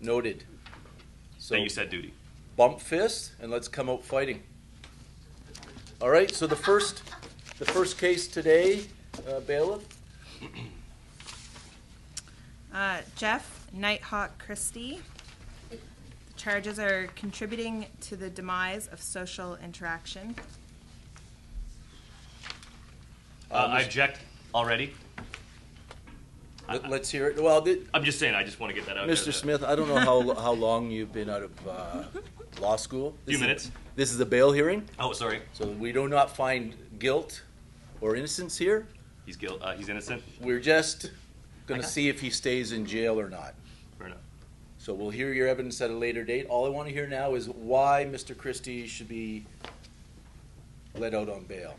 Noted. So That you said duty. bump fist, and let's come out fighting. All right, so the first case today, bailiff. Jeff Nighthawk Christie. The charges are contributing to the demise of social interaction. I object already. Let's hear it. Well, I'm just saying, I just want to get that out. Mr. Smith, I don't know how long you've been out of law school. Few minutes. This is a bail hearing, Oh, sorry. so we do not find guilt or innocence here. He's innocent. We're just going to see if he stays in jail or not. Fair enough. So we'll hear your evidence at a later date. All I want to hear now is why Mr. Christie should be let out on bail.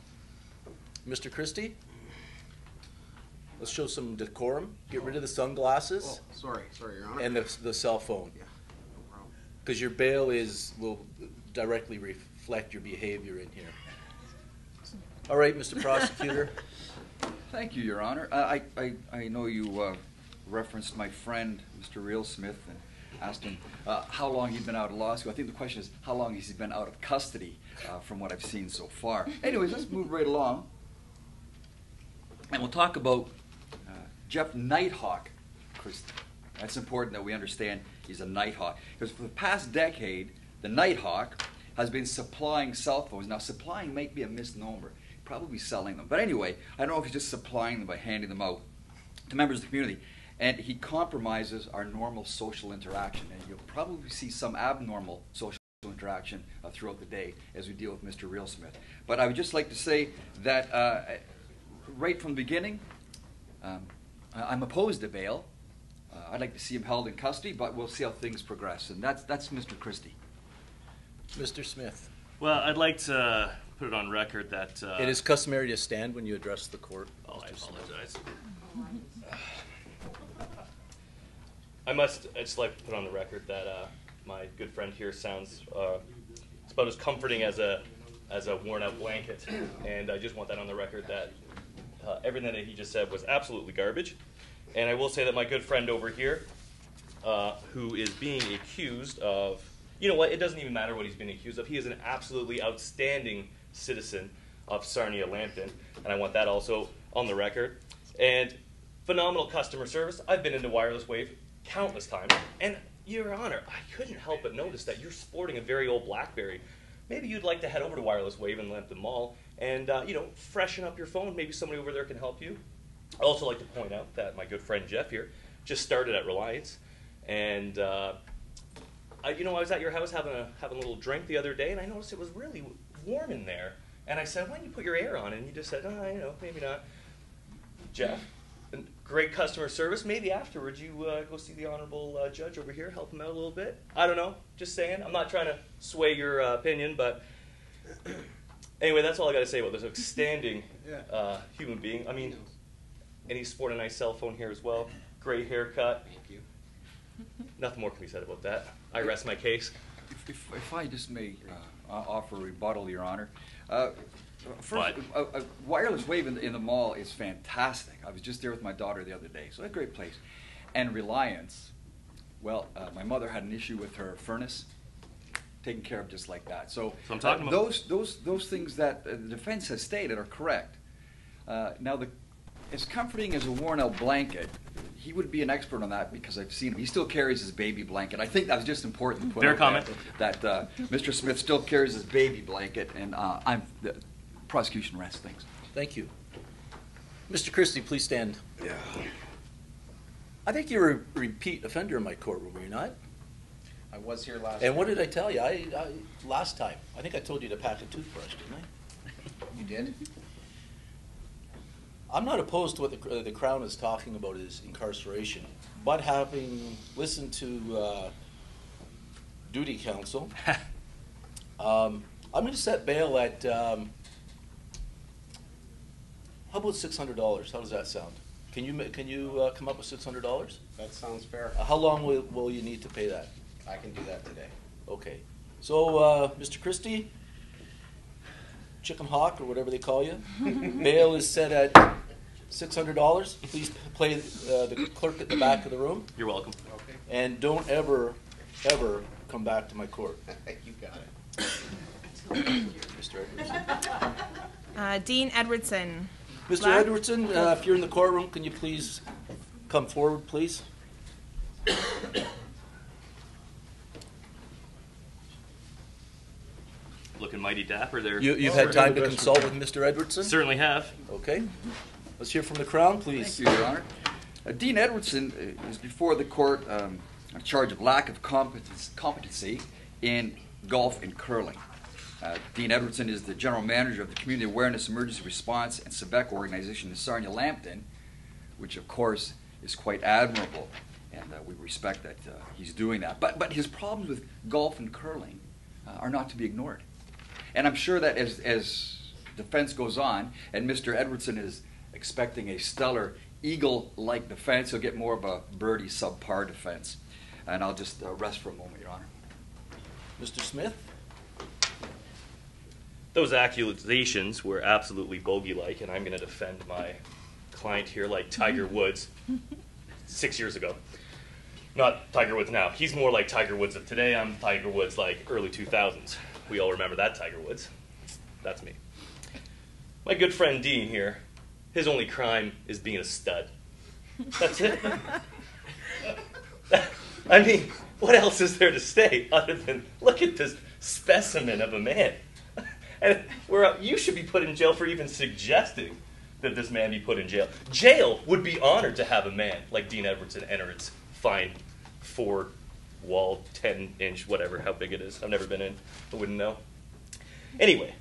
Mr. Christie, let's show some decorum. Get rid of the sunglasses Oh, sorry, Your Honor. and the cell phone, Yeah, no problem. because your bail will directly reflect your behavior in here. All right, Mr. Prosecutor. Thank you, Your Honor. I know you referenced my friend, Mr. Real Smith, and asked him how long he'd been out of law school. I think the question is how long has he been out of custody from what I've seen so far. Anyways, let's move right along. And we'll talk about Jeff Nighthawk Christie. That's important that we understand he's a Nighthawk. Because for the past decade, the Nighthawk has been supplying cell phones. Now, supplying might be a misnomer. Probably selling them. But anyway, I don't know if he's just supplying them by handing them out to members of the community. And he compromises our normal social interaction. And you'll probably see some abnormal social interaction throughout the day as we deal with Mr. Real Smith. But I would just like to say that right from the beginning, I'm opposed to bail. I'd like to see him held in custody, but we'll see how things progress. And that's Mr. Christie. Mr. Smith. Well, I'd like to put it on record that... It is customary to stand when you address the court. Oh, I Mr. Smith. apologize. I'd just like to put on the record that my good friend here sounds it's about as comforting as a worn-out blanket, and I just want that on the record that everything that he just said was absolutely garbage. And I will say that my good friend over here, who is being accused of, you know what, it doesn't even matter what he's being accused of. He is an absolutely outstanding citizen of Sarnia-Lambton, and I want that also on the record. And phenomenal customer service. I've been into Wireless Wave countless times, and Your Honor, I couldn't help but notice that you're sporting a very old BlackBerry. Maybe you'd like to head over to Wireless Wave in Lambton Mall and, freshen up your phone. Maybe somebody over there can help you. I'd also like to point out that my good friend Jeff here just started at Reliance, and I was at your house having a little drink the other day, and I noticed it was really warm in there. And I said, why don't you put your air on? And you just said, maybe not. Jeff, great customer service. Maybe afterwards you go see the honorable judge over here, help him out a little bit. I don't know, just saying. I'm not trying to sway your opinion, but anyway, that's all I got to say about this outstanding human being. I mean, and he's sporting a nice cell phone here as well. Great haircut. Thank you. Nothing more can be said about that. I rest my case. If I just may offer a rebuttal, Your Honor. First, Wireless Wave in the mall is fantastic. I was just there with my daughter the other day, so a great place. And Reliance, well, my mother had an issue with her furnace, taken care of just like that. So I'm talking about those things that the defense has stated are correct. Now, as comforting as a worn-out blanket, he would be an expert on that because I've seen him. He still carries his baby blanket. I think that's just important to put Fair out comment. that Mr. Smith still carries his baby blanket, and the prosecution rests. Thanks. Thank you. Mr. Christie, please stand. Yeah. I think you're a repeat offender in my courtroom, were you not? I was here last And what did I tell you? Last time, I think I told you to pack a toothbrush, didn't I? You did? I'm not opposed to what the Crown is talking about is incarceration, but having listened to duty counsel, I'm going to set bail at, how about $600? How does that sound? Can you come up with $600? That sounds fair. How long will you need to pay that? I can do that today. Okay. So, Mr. Christie, Chicken Hawk or whatever they call you, bail is set at $600. Please play the clerk at the back of the room. You're welcome. Okay. And don't ever come back to my court. You got it. Mr. Edwardson. Dean Edwardson. Mr. Black. Edwardson, if you're in the courtroom, can you please come forward, please? Looking mighty dapper there. You've had time to consult with Mr. Edwardson? Certainly have. Okay. Let's hear from the Crown, please. Thank you, Your Honor. Dean Edwardson is before the court on charge of lack of competency in golf and curling. Dean Edwardson is the general manager of the Community Awareness Emergency Response and Civic organization in Sarnia-Lambton, which of course is quite admirable, and we respect that he's doing that. But his problems with golf and curling are not to be ignored. And I'm sure that as defense goes on, and Mr. Edwardson is expecting a stellar eagle-like defense, he'll get more of a birdie subpar defense. And I'll just rest for a moment, Your Honor. Mr. Smith? Those accusations were absolutely bogey-like, and I'm going to defend my client here like Tiger Woods 6 years ago. Not Tiger Woods now. He's more like Tiger Woods of today. I'm Tiger Woods like early 2000s. We all remember that Tiger Woods. That's me. My good friend Dean here, his only crime is being a stud. That's it. I mean, what else is there to say other than look at this specimen of a man? And you should be put in jail for even suggesting that this man be put in jail. Jail would be honored to have a man like Dean Edwardson enter its fine 4-wall, 10-inch, whatever, how big it is. I've never been in. I wouldn't know. Anyway,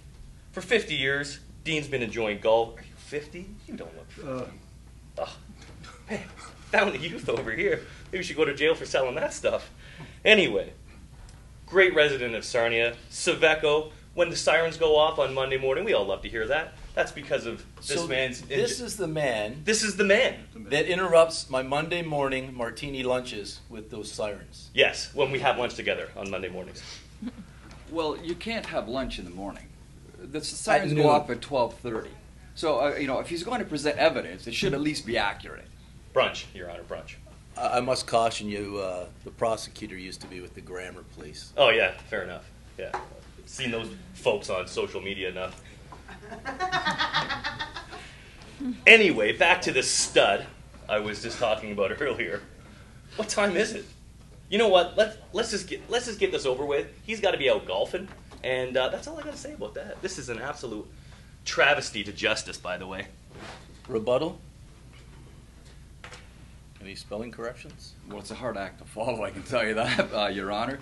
for 50 years, Dean's been enjoying golf. Are you 50? You don't look 50. Oh, man, found the youth over here. Maybe we should go to jail for selling that stuff. Anyway, great resident of Sarnia, Saveco. When the sirens go off on Monday morning, we all love to hear that. That's because of this man's... This is the man This is the man. that interrupts my Monday morning martini lunches with those sirens. Yes, when we have lunch together on Monday mornings. Well, you can't have lunch in the morning. The sirens noon. go off at 12:30. So, if he's going to present evidence, it should at least be accurate. Brunch, Your Honor, brunch. I must caution you, the prosecutor used to be with the grammar police. Oh, yeah, fair enough. Yeah. Seen those folks on social media enough. Anyway, back to the stud I was just talking about earlier. What time is it? You know what? Let's just get this over with. He's got to be out golfing, and that's all I got to say about that. This is an absolute travesty to justice, by the way. Rebuttal? Any spelling corrections? Well, it's a hard act to follow, I can tell you that, Your Honor.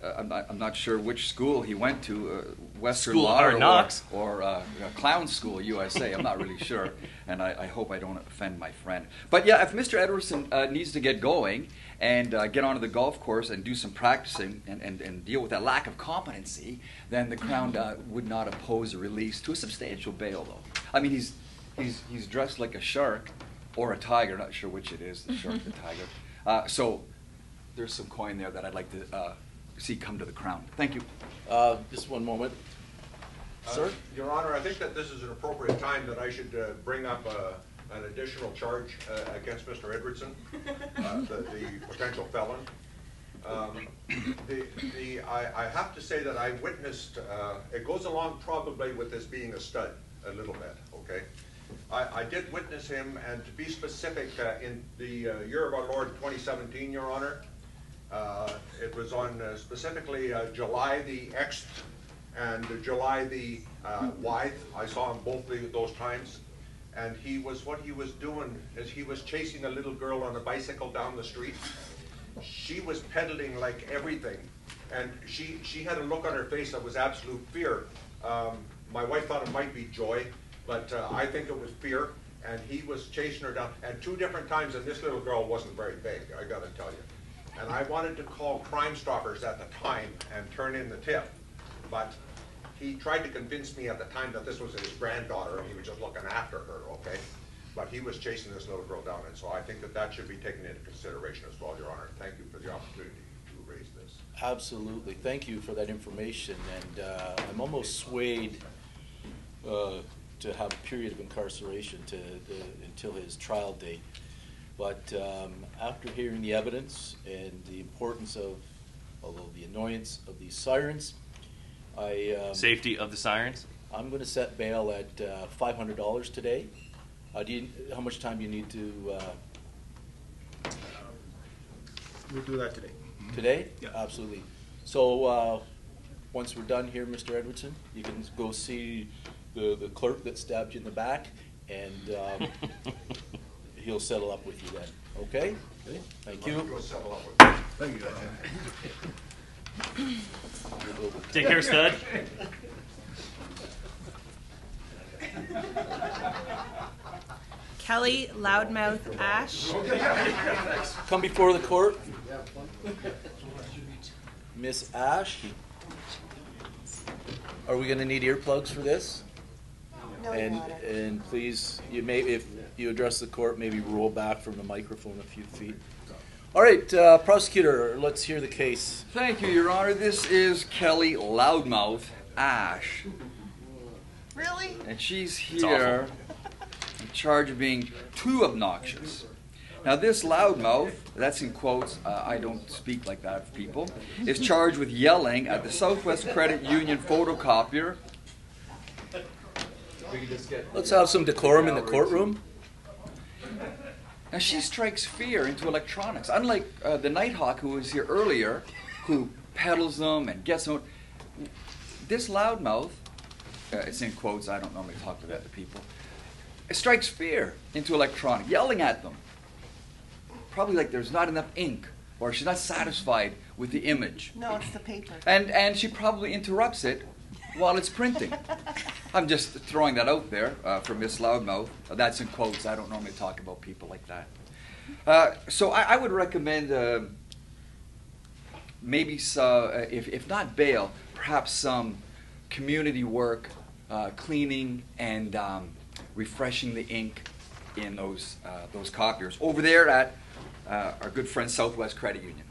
I'm not sure which school he went to, Western School of Law Hard Knocks. or Clown School, USA. I'm not really sure, and I hope I don't offend my friend. But yeah, if Mr. Edwardson needs to get going and get onto the golf course and do some practicing and deal with that lack of competency, then the Crown would not oppose a release to a substantial bail, though. I mean, he's dressed like a shark or a tiger, not sure which it is, the shark or the tiger. So there's some coin there that I'd like to see come to the Crown. Thank you. Just one moment. Sir? Your Honor, I think that this is an appropriate time that I should bring up an additional charge against Mr. Edwardson, the potential felon. I have to say that I witnessed, it goes along probably with this being a stud a little bit, okay? I did witness him, and to be specific, in the year of our Lord 2017, Your Honor, it was on specifically July the X and July the Y. I saw him both those times, and what he was doing is he was chasing a little girl on a bicycle down the street. She was pedaling like everything, and she had a look on her face that was absolute fear. My wife thought it might be joy, but I think it was fear, and he was chasing her down, and 2 different times, and this little girl wasn't very big, I gotta tell you. And I wanted to call Crimestoppers at the time and turn in the tip, but he tried to convince me at the time that this was his granddaughter and he was just looking after her, okay? But he was chasing this little girl down, and so I think that should be taken into consideration as well, Your Honor. Thank you for the opportunity to raise this. Absolutely. Thank you for that information. And I'm almost swayed to have a period of incarceration until his trial date. But after hearing the evidence and the importance of, although the annoyance of these sirens, Safety of the sirens? I'm going to set bail at $500 today. How much time do you need to? We'll do that today. Today? Yeah. Absolutely. So once we're done here, Mr. Edwardson, you can go see the clerk that stabbed you in the back, and he'll settle up with you then. Okay? Thank you. Go settle up with me. Thank you. Take care, stud. Kelly Loudmouth Ash. Come before the court. Miss Ash. Are we going to need earplugs for this? No, Your Honor. And please, you may, if you address the court, maybe roll back from the microphone a few feet. All right, prosecutor, let's hear the case. Thank you, Your Honor. This is Kelly Loudmouth Ash. Really? And she's It's here in charge of being too obnoxious. Now, this loudmouth, that's in quotes, I don't speak like that of people, is charged with yelling at the Southwest Credit Union photocopier. Let's have some decorum in the courtroom. Now, she strikes fear into electronics. Unlike the Nighthawk who was here earlier, who peddles them and gets them. This loudmouth, it's in quotes, I don't normally talk to that to people, it strikes fear into electronic, yelling at them. Probably like there's not enough ink, or she's not satisfied with the image. No, it's the paper. And she probably interrupts it while it's printing. I'm just throwing that out there for Miss Loudmouth. That's in quotes. I don't normally talk about people like that. So I would recommend maybe if not bail, perhaps some community work, cleaning and refreshing the ink in those copiers over there at our good friend Southwest Credit Union.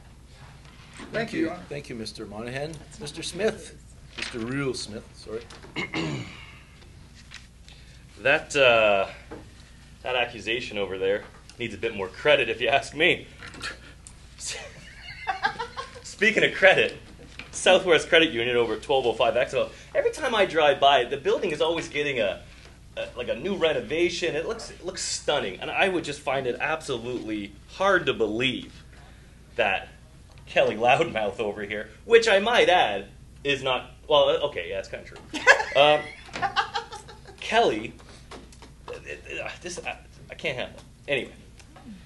Thank you. Thank you, Mr. Monahan. Mr. Smith. Mr. Real Smith, sorry. That accusation over there needs a bit more credit, if you ask me. Speaking of credit, Southwest Credit Union over at 1205 Expo. Every time I drive by it, the building is always getting a new renovation. It looks stunning, and I would just find it absolutely hard to believe that Kelly Loudmouth over here, which I might add is not, well, okay, yeah, it's kind of true. Kelly, I can't handle it. Anyway,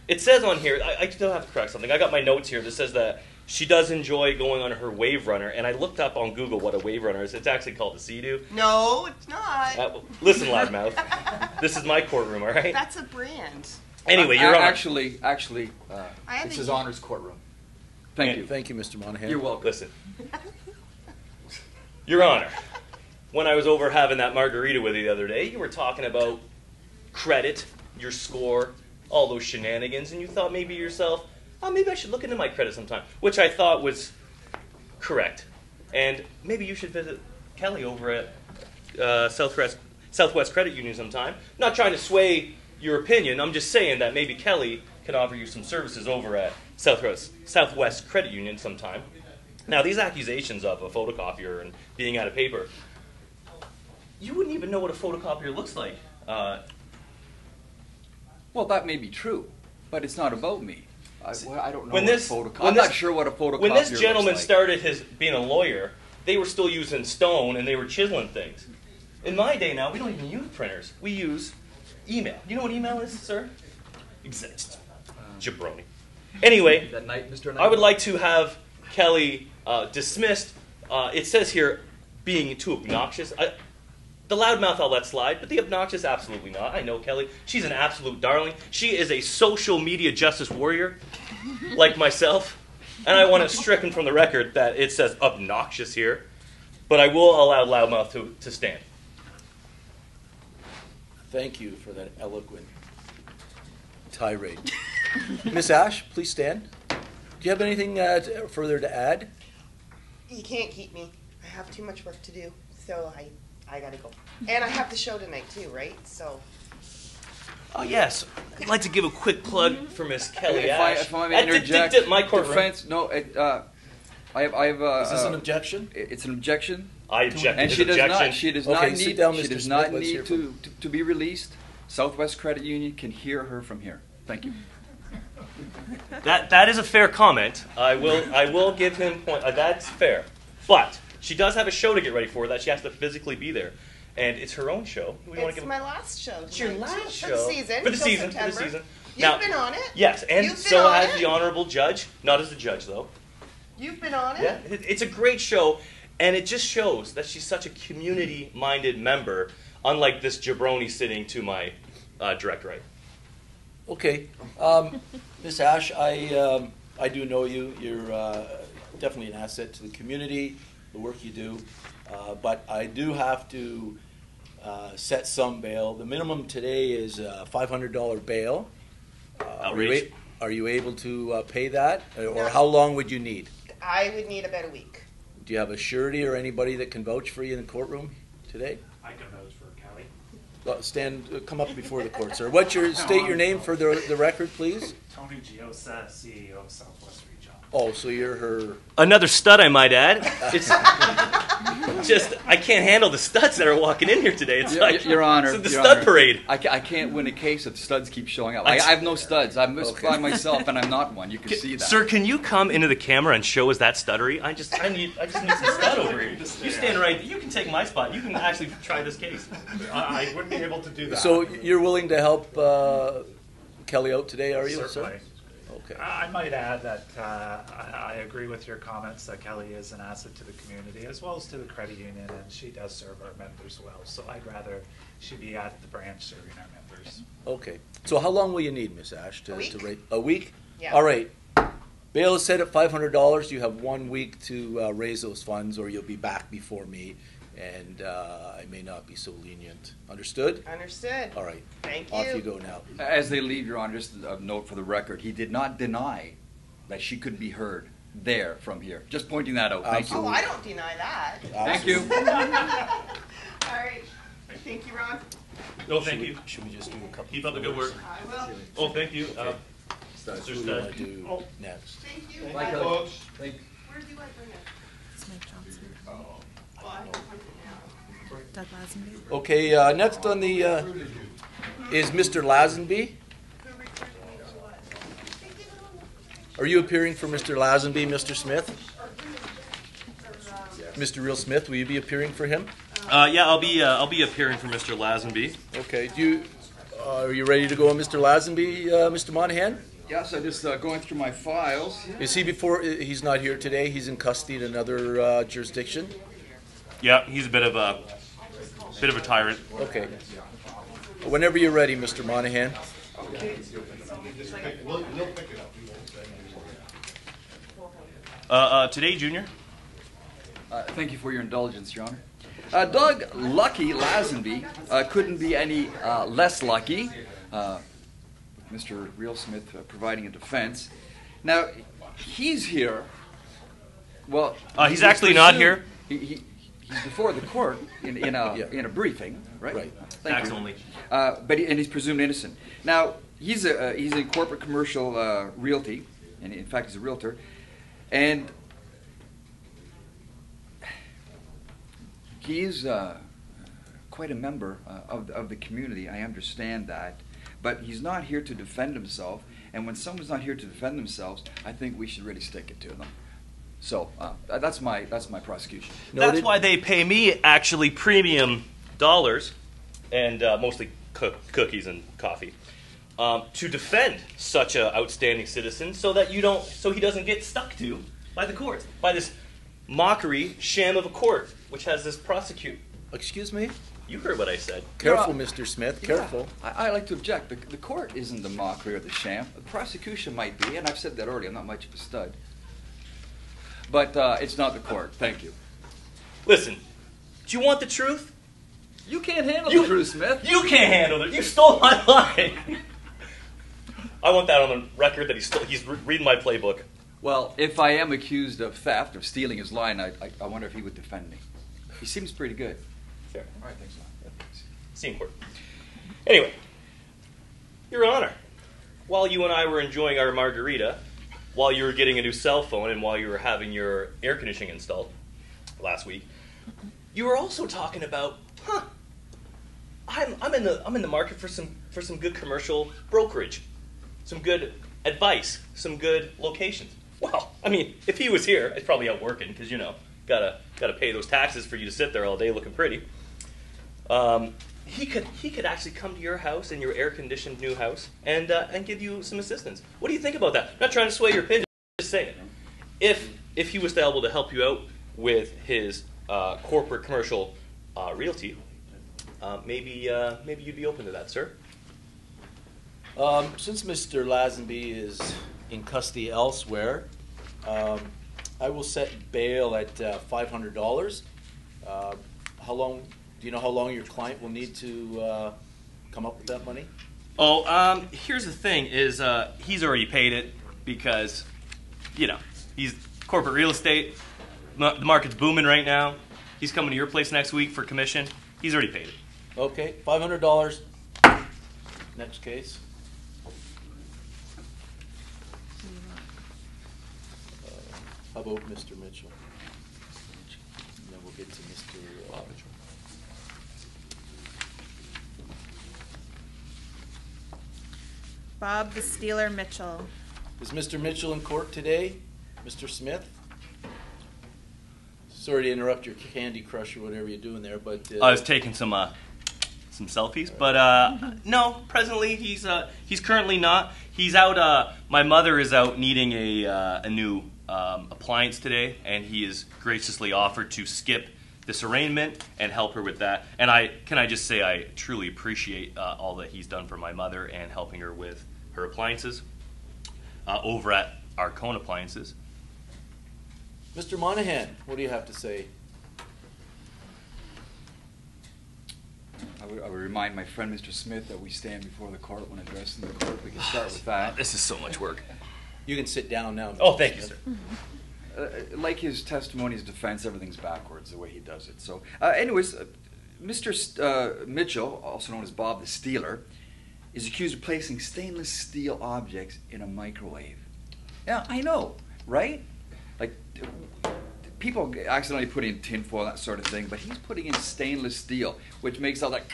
it says on here, I still have to correct something. I got my notes here that says that she does enjoy going on her wave runner, and I looked up on Google what a wave runner is. It's actually called a Sea-Doo. No, it's not. Listen, Loudmouth, this is my courtroom, all right? That's a brand. Anyway, you're on. Actually, I have it's the- his honor's courtroom. Thank you. Thank you, Mr. Monahan. You're welcome. Listen. Your Honor, when I was over having that margarita with you the other day, you were talking about credit, your score, all those shenanigans, and you thought maybe to yourself, oh, maybe I should look into my credit sometime, which I thought was correct. And maybe you should visit Kelly over at Southwest Credit Union sometime. Not trying to sway your opinion, I'm just saying that maybe Kelly can offer you some services over at Southwest Credit Union sometime. Now, these accusations of a photocopier and being out of paper, you wouldn't even know what a photocopier looks like. Well, that may be true, but it's not about me. I don't know When what this- a photocopier. when I'm this- not sure what a photocopier When this looks gentleman like. started being a lawyer, they were still using stone and they were chiseling things. In my day now, we don't even use printers. We use email. You know what email is, sir? Exact. Jabroni. Anyway, That night, Mr. I would like to have Kelly dismissed. It says here, being too obnoxious. The loudmouth I'll let slide, but the obnoxious, absolutely not. I know Kelly. She's an absolute darling. She is a social media justice warrior, like myself. And I want it stricken from the record that it says obnoxious here. But I will allow loudmouth to stand. Thank you for that eloquent tirade. Miss Ash, please stand. Do you have anything further to add? You can't keep me. I have too much work to do, so I I gotta go. And I have the show tonight too, right? So. Oh, yes. I'd like to give a quick plug for Miss Kelly If I Ash. may interject, my courtroom. defense, no, I have. Is this an objection? It's an objection. I object And to she his does objection. not. She does Okay, not sit need. down, She Mr. does Smith. not Let's hear need from- to be released. Southwest Credit Union can hear her from here. Thank you. That is a fair comment. I will give him point. That's fair. But she does have a show to get ready for that she has to physically be there, and it's her own show. We want to It's give my last show. It's your tonight, last too, show For the season. For the till season. September. For the season. You've Now, been on it. Yes, and You've been so on has it. the honorable judge. Not as the judge though. You've been on it. Yeah, it's a great show, and it just shows that she's such a community-minded member, unlike this jabroni sitting to my direct right. Okay. Miss Ash, I do know you. You're definitely an asset to the community, the work you do. But I do have to set some bail. The minimum today is $500 bail. Outrage. Are you able to pay that? Or how long would you need? I would need about a week. Do you have a surety or anybody that can vouch for you in the courtroom today? I can vouch for Kelly. Come up before the court, sir. State your name for the record, please. Tony Giosa, CEO of Southwest Region. Oh, so you're her. Another stud, I might add. It's just I can't handle the studs that are walking in here today. It's like Your Honor, it's the Your stud Honor, parade. I can't win a case if studs keep showing up. I have no studs. I'm by myself, and I'm not one. You can see that. Sir, can you come into the camera and show us that studdery? I just need some stud over here. You stand right. You can take my spot. You can actually try this case. I wouldn't be able to do that. So you're willing to help Kelly out today, are you, Certainly. sir? Okay. I might add that I agree with your comments that Kelly is an asset to the community as well as to the credit union, and she does serve our members well. So I'd rather she be at the branch serving our members. Okay. So how long will you need, Miss Ash, A week. to rate? A week? Yeah. All right. Bail is set at $500. You have 1 week to raise those funds, or you'll be back before me, and I may not be so lenient. Understood? Understood. All right. Thank you. Off you go now. As they leave, Your Honor, just a note for the record, he did not deny that she could be heard there from here. Just pointing that out. Thank you. Oh, I don't deny that. Thank you. All right. Thank you, Ron. No, thank you. Should we just do a couple? Keep up the good work. I will. Oh, thank you. Who Mr. do you Stud. want to do next? Thank you. Bye, Kelly. Thank you. Where do I bring it? It's Mike Johnson. Well, I can print it now. Doug Lazenby. Okay, next on the is Mr. Lazenby. Who recruited me to what? Are you appearing for Mr. Lazenby, Mr. Smith? Mr. Real Smith, will you be appearing for him? Yeah, I'll be appearing for Mr. Lazenby. Okay. Are you ready to go on Mr. Lazenby, Mr. Monahan? Yes, I'm just going through my files. Is he he's not here today? He's in custody in another jurisdiction? Yeah, he's a bit of a tyrant. Okay. Whenever you're ready, Mr. Monahan. Today, Junior. Thank you for your indulgence, Your Honor. Doug Lucky Lazenby couldn't be any less lucky, with Mr. Real Smith providing a defense. Now, he's here. Well, He's actually not here. He's before the court in a briefing, right? Right. Thank Facts you. only. And he's presumed innocent. Now, he's in corporate commercial realty, and in fact, he's a realtor, and he is quite a member of the community. I understand that, but he's not here to defend himself. And when someone's not here to defend themselves, I think we should really stick it to them. So that's my prosecution. That's why they pay me actually premium dollars, and mostly cookies and coffee, to defend such an outstanding citizen, so he doesn't get stuck to by the courts, by this mockery sham of a court, which has this prosecute. Excuse me? You heard what I said. Careful, Mr. Smith. Careful. Yeah, I like to object. The court isn't the mockery or the sham. The prosecution might be, and I've said that earlier. I'm not much of a stud. But it's not the court. Thank you. Listen, do you want the truth? You can't handle the truth, Smith. You can't handle it. You stole my line. I want that on the record that he's reading my playbook. Well, if I am accused of theft, of stealing his line, I wonder if he would defend me. He seems pretty good. Fair. All right, thanks a lot. See you in court. Anyway, Your Honor, while you and I were enjoying our margarita, while you were getting a new cell phone, and while you were having your air conditioning installed last week, you were also talking about, I'm in the market for some good commercial brokerage, some good advice, some good locations. Well, I mean, if he was here, he's probably out working because gotta pay those taxes for you to sit there all day looking pretty. He could actually come to your house in your air-conditioned new house and give you some assistance. What do you think about that? I'm not trying to sway your opinion, just saying. If he was able to help you out with his corporate commercial realty, maybe you'd be open to that, sir. Since Mr. Lazenby is in custody elsewhere, I will set bail at $500. How long? Do you know how long your client will need to come up with that money? Oh, here's the thing: is he's already paid it because, he's corporate real estate. The market's booming right now. He's coming to your place next week for commission. He's already paid it. Okay, $500. Next case. How about Mr. Mitchell? And then we'll get to Mr. Mitchell. Bob the Stealer Mitchell. Is Mr. Mitchell in court today? Mr. Smith? Sorry to interrupt your Candy Crush or whatever you're doing there, but... I was taking some selfies, but no, presently he's currently not. He's out, my mother is out needing a new appliance today, and he has graciously offered to skip this arraignment and help her with that. And I just say I truly appreciate all that he's done for my mother and helping her with her appliances over at Arcona Appliances. Mr. Monahan, what do you have to say? I would remind my friend Mr. Smith that we stand before the court when addressing the court. We can start with that. This is so much work. You can sit down now. Oh, thank you, sir. Like his testimony, his defense, everything's backwards the way he does it. So, anyways, Mr. Mitchell, also known as Bob the Stealer, is accused of placing stainless steel objects in a microwave. Yeah, I know, right? Like, people accidentally put in tinfoil, that sort of thing, but he's putting in stainless steel, which makes all that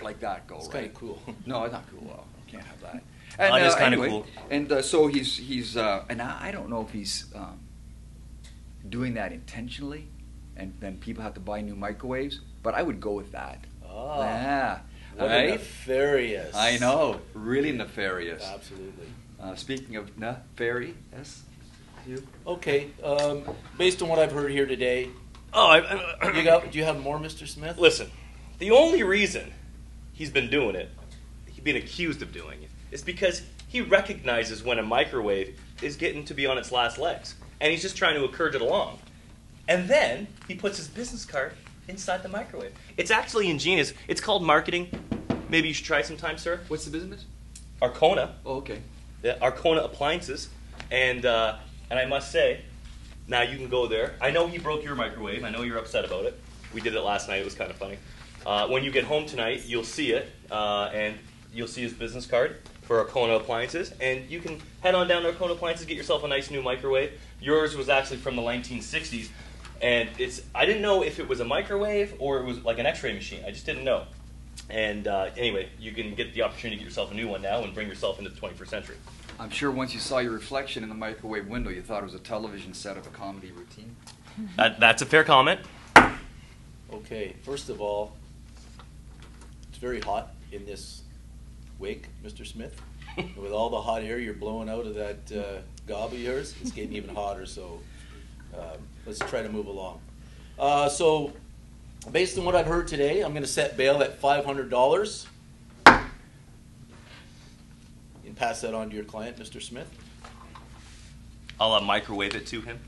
like that go, It's right? kind of cool. No, it's not cool. Well, you can't have that. That is kind of anyway, cool. And so he's and I don't know if he's doing that intentionally, and then people have to buy new microwaves, but I would go with that. Oh, yeah. what Right? nefarious. I know, really nefarious. Absolutely. Speaking of nefarious, you? Okay, based on what I've heard here today, do you have more, Mr. Smith? Listen, the only reason he's been doing it, he's been accused of doing it, is because he recognizes when a microwave is getting to be on its last legs, and he's just trying to encourage it along. And then he puts his business card inside the microwave. It's actually ingenious. It's called marketing. Maybe you should try sometime, sir. What's the business? Arcona. Oh, okay. Yeah, Arcona Appliances. And I must say, now you can go there. I know he broke your microwave. I know you're upset about it. We did it last night. It was kind of funny. When you get home tonight, you'll see it, and you'll see his business card for Arcona Appliances. And you can head on down to Arcona Appliances, get yourself a nice new microwave. Yours was actually from the 1960s. And I didn't know if it was a microwave or it was like an x-ray machine. I just didn't know. And anyway, you can get the opportunity to get yourself a new one now and bring yourself into the 21st century. I'm sure once you saw your reflection in the microwave window, you thought it was a television set of a comedy routine. That's a fair comment. Okay, first of all, it's very hot in this wake, Mr. Smith. With all the hot air you're blowing out of that gob of yours, it's getting even hotter, so let's try to move along. So, based on what I've heard today, I'm going to set bail at $500. You can pass that on to your client, Mr. Smith. I'll microwave it to him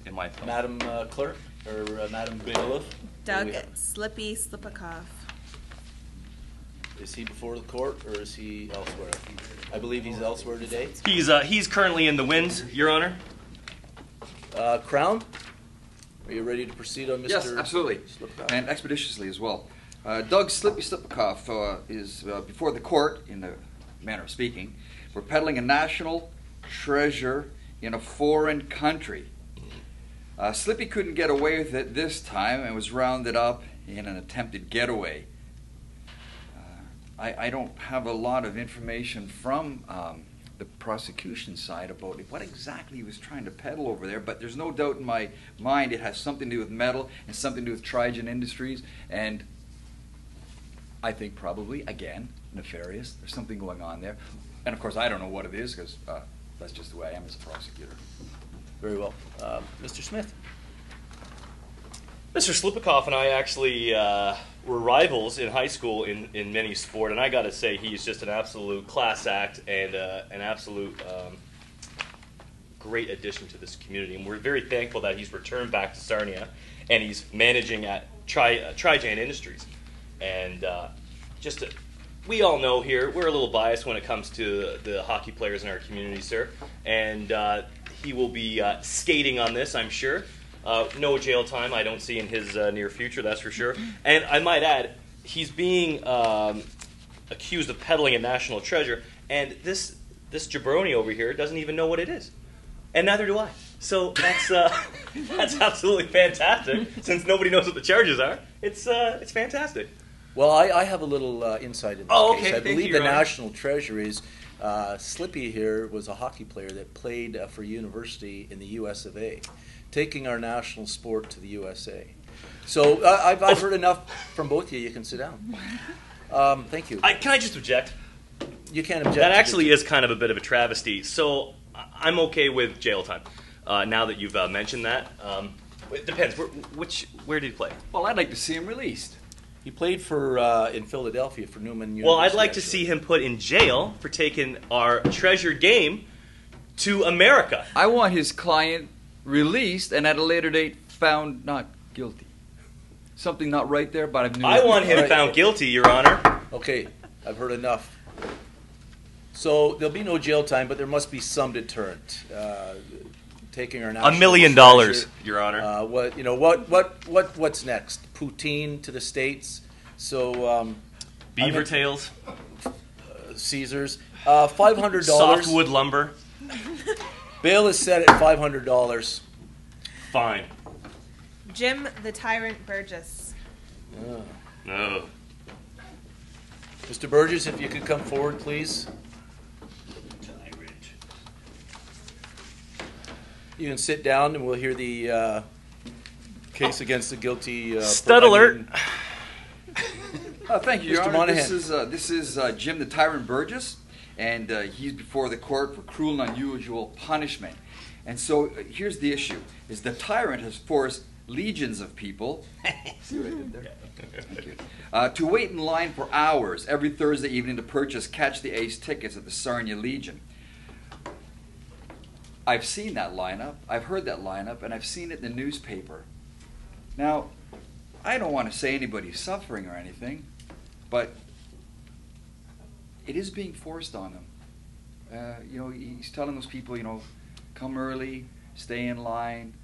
in my phone. Madam Clerk, or Madam Bailiff. Doug Slippy Slipikoff. Is he before the court, or is he elsewhere? I believe he's elsewhere today. He's currently in the winds, Your Honor. Crown? Are you ready to proceed on Mr. Yes, absolutely, Slipkoff? and expeditiously as well. Doug Slippy Slipkoff is before the court, in the manner of speaking, for peddling a national treasure in a foreign country. Slippy couldn't get away with it this time and was rounded up in an attempted getaway. I don't have a lot of information from the prosecution side about what exactly he was trying to peddle over there, but there's no doubt in my mind it has something to do with metal and something to do with Trigen Industries, and I think probably, again, nefarious. There's something going on there. And of course, I don't know what it is, because that's just the way I am as a prosecutor. Very well. Mr. Smith? Mr. Slipikoff and I actually were rivals in high school in many sport, and I got to say he's just an absolute class act and an absolute great addition to this community. And we're very thankful that he's returned back to Sarnia, and he's managing at Trigen Industries. And we all know here, we're a little biased when it comes to the hockey players in our community, sir. And he will be skating on this, I'm sure. No jail time I don't see in his near future, that's for sure. And I might add, he's being accused of peddling a national treasure, and this jabroni over here doesn't even know what it is. And neither do I. So that's that's absolutely fantastic, since nobody knows what the charges are. It's fantastic. Well, I have a little insight in this Oh, case. okay. I Thank believe you, the Your Honor. national treasure is Slippy here was a hockey player that played for university in the US of A, taking our national sport to the USA. So I've heard enough from both of you. You can sit down. Thank you. Can I just object? You can't object. That to actually the- is kind of a bit of a travesty. So I'm okay with jail time. Now that you've mentioned that, it depends. Where did he play? Well, I'd like to see him released. He played for in Philadelphia for Newman University. Well, I'd like to actually. see him put in jail for taking our treasured game to America. I want his client released and at a later date found not guilty. Something not right there, but I've I want him All right. found guilty, Your Honor. Okay, I've heard enough. So there'll be no jail time, but there must be some deterrent. Taking our national $1 million, treasure. Your Honor. What's next? Poutine to the States. So Beaver tails, Caesars. $500. softwood lumber. Bail is set at $500. Fine. Jim the Tyrant Burgess. No. Mr. Burgess, if you could come forward, please. You can sit down, and we'll hear the case against the guilty. Stud alert. Thank you, Your Mr. Honor. Monahan. This is Jim the Tyrant Burgess, and he's before the court for cruel and unusual punishment. And so here's the issue: is the tyrant has forced legions of people. See what I did there? Thank you. To wait in line for hours every Thursday evening to purchase Catch the Ace tickets at the Sarnia Legion. I've seen that lineup, I've heard that lineup, and I've seen it in the newspaper. Now, I don't want to say anybody's suffering or anything, but it is being forced on them. He's telling those people, come early, stay in line,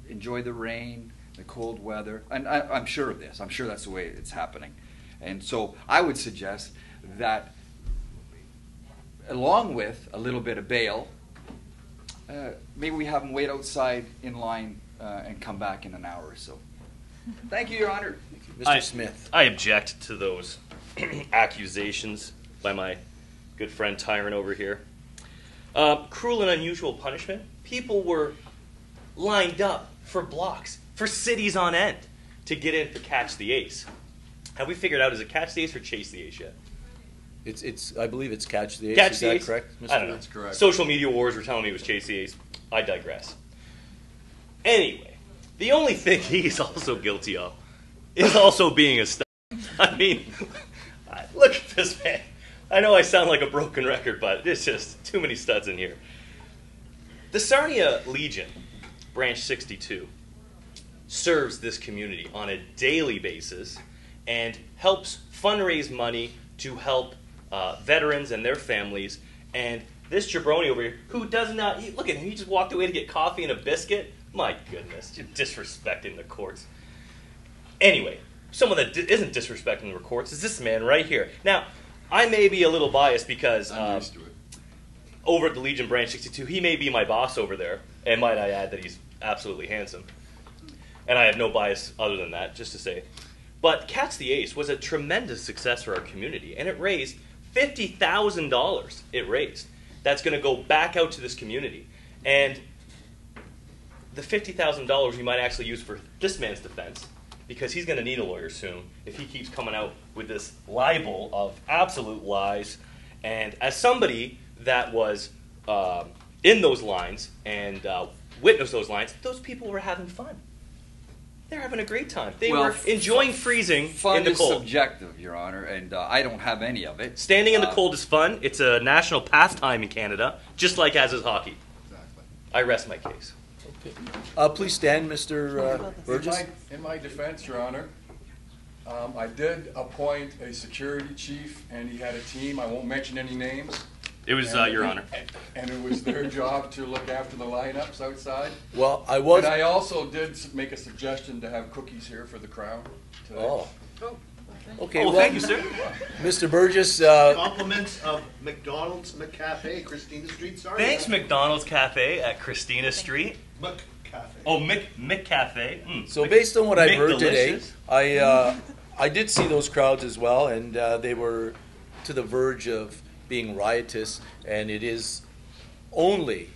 enjoy the rain, the cold weather. And I'm sure of this. I'm sure that's the way it's happening. And so I would suggest that, along with a little bit of bail, maybe we have them wait outside in line and come back in an hour or so. Thank you, Your Honor. Mr. Smith. I object to those accusations by my good friend Tyrant over here. Cruel and unusual punishment. People were lined up for blocks, for cities on end, to get in to Catch the Ace. Have we figured out, is it Catch the Ace or Chase the Ace yet? I believe it's Catch the Ace. Catch Is the that Ace? correct, Mr. I don't know. That's correct. Social media wars were telling me it was Chase the Ace. I digress. Anyway, the only thing he's also guilty of is also being a stud. I mean, look at this man. I know I sound like a broken record, but there's just too many studs in here. The Sarnia Legion, Branch 62, serves this community on a daily basis and helps fundraise money to help veterans and their families. And this jabroni over here, who does not, look at him, he just walked away to get coffee and a biscuit My goodness, you're disrespecting the courts. Anyway, someone that isn't disrespecting the courts is this man right here. Now, I may be a little biased because I'm used to it. over at the Legion Branch 62, he may be my boss over there, and might I add that he's absolutely handsome. And I have no bias other than that, just to say. But Catch the Ace was a tremendous success for our community, and it raised $50,000. It raised. That's going to go back out to this community. And the $50,000 we might actually use for this man's defense, because he's going to need a lawyer soon if he keeps coming out with this libel of absolute lies. And as somebody that was in those lines and witnessed those lines, those people were having fun. They're having a great time. They were enjoying freezing fun in the cold. Fun is subjective, Your Honor, and I don't have any of it. Standing in the cold is fun. It's a national pastime in Canada, just like as is hockey. Exactly. I rest my case. Okay. Please stand, Mr. Burgess. In my defense, Your Honor, I did appoint a security chief, and he had a team. I won't mention any names. It was, Your Honor. And it was their job to look after the lineups outside. Well, I was. And I also did make a suggestion to have cookies here for the crowd today. Oh. Okay. Oh, well, thank you, sir. Mr. Burgess. Compliments of McDonald's McCafe, Christina Street. Sorry. Thanks, McDonald's Cafe at Christina Street. McCafe. Oh, McCafe. So based on what I've heard today, McDelicious. I did see those crowds as well, and they were to the verge of being riotous, and it is only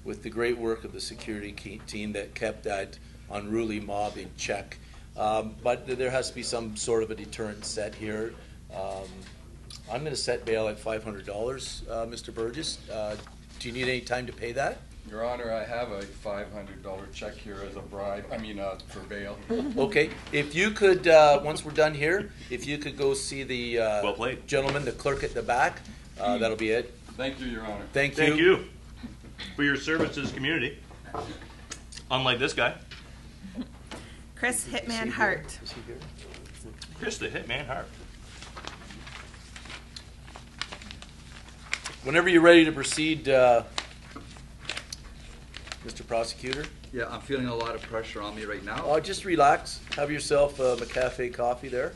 with the great work of the security team that kept that unruly mob in check. But there has to be some sort of a deterrent set here. I'm going to set bail at $500, Mr. Burgess. Do you need any time to pay that? Your Honor, I have a $500 check here as a bribe. For bail. Okay. If you could, once we're done here, if you could go see the Well played. gentleman, the clerk at the back, that'll be it. Thank you, Your Honor. Thank you. Thank you for your service to this community. Unlike this guy, Chris Hitman Hart. Is he here? Chris the Hitman Hart. Whenever you're ready to proceed, Mr. Prosecutor. Yeah, I'm feeling a lot of pressure on me right now. Oh, just relax. Have yourself a McCafe coffee there.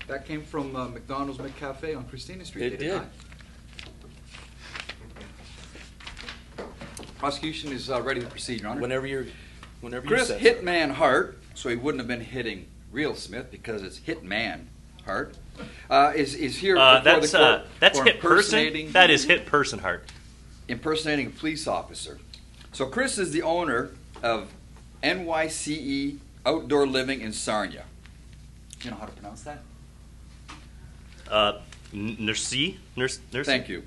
That came from McDonald's McCafe on Christina Street. It did. Prosecution is ready to proceed, Your Honor. Whenever you're Chris set. Hitman Hart, so he wouldn't have been hitting Real Smith because it's Hitman Hart, is here before That's the court that's for hit person. impersonating- That is hit person Hart. impersonating a police officer. So Chris is the owner of NYCE Outdoor Living in Sarnia. Do you know how to pronounce that? Nurse. Thank you.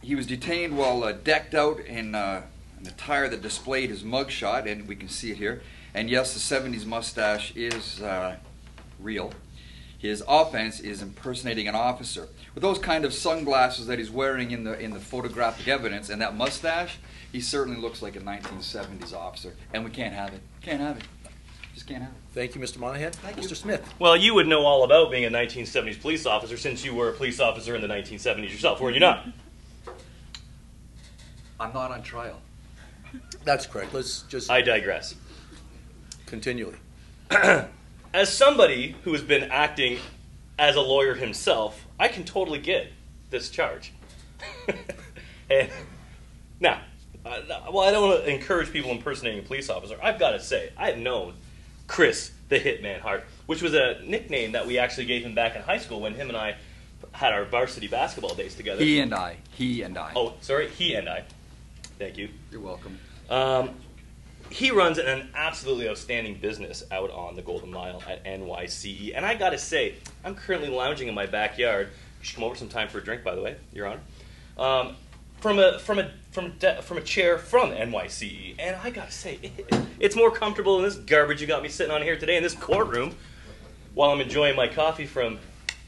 He was detained while decked out in an attire that displayed his mugshot, and we can see it here. And yes, the 70s mustache is real. His offense is impersonating an officer. With those kind of sunglasses that he's wearing in the photographic evidence and that mustache, he certainly looks like a 1970s officer. And we can't have it. Can't have it. Just can't have it. Thank you, Mr. Monahan. Mr. Smith. Well, you would know all about being a 1970s police officer since you were a police officer in the 1970s yourself, were you not? I'm not on trial. That's correct. Let's just I digress. continually. As somebody who has been acting as a lawyer himself, I can totally get this charge. And now, I don't want to encourage people impersonating a police officer. I've got to say, I have known Chris the Hitman Hart, which was a nickname that we actually gave him back in high school when him and I had our varsity basketball days together. He and I. Oh, sorry, he and I. Thank you. You're welcome. He runs an absolutely outstanding business out on the Golden Mile at NYCE. And I got to say, I'm currently lounging in my backyard. You should come over sometime for a drink, by the way, Your Honor. From a chair from NYCE. And I got to say, it's more comfortable than this garbage you got me sitting on here today in this courtroom while I'm enjoying my coffee from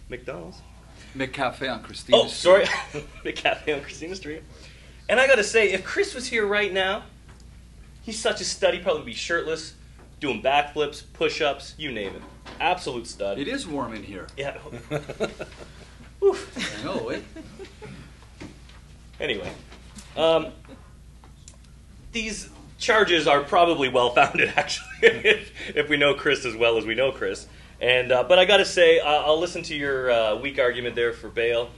McDonald's. McCafe on Christina Street. Sorry. McCafe on Christina Street. And I got to say, if Chris was here right now, he's such a stud. He'd probably be shirtless, doing backflips, push-ups, you name it. Absolute stud. It is warm in here. Yeah. Oof. I know, eh? Anyway, these charges are probably well-founded, actually, if we know Chris as well as we know Chris. And but I got to say, I'll listen to your weak argument there for bail.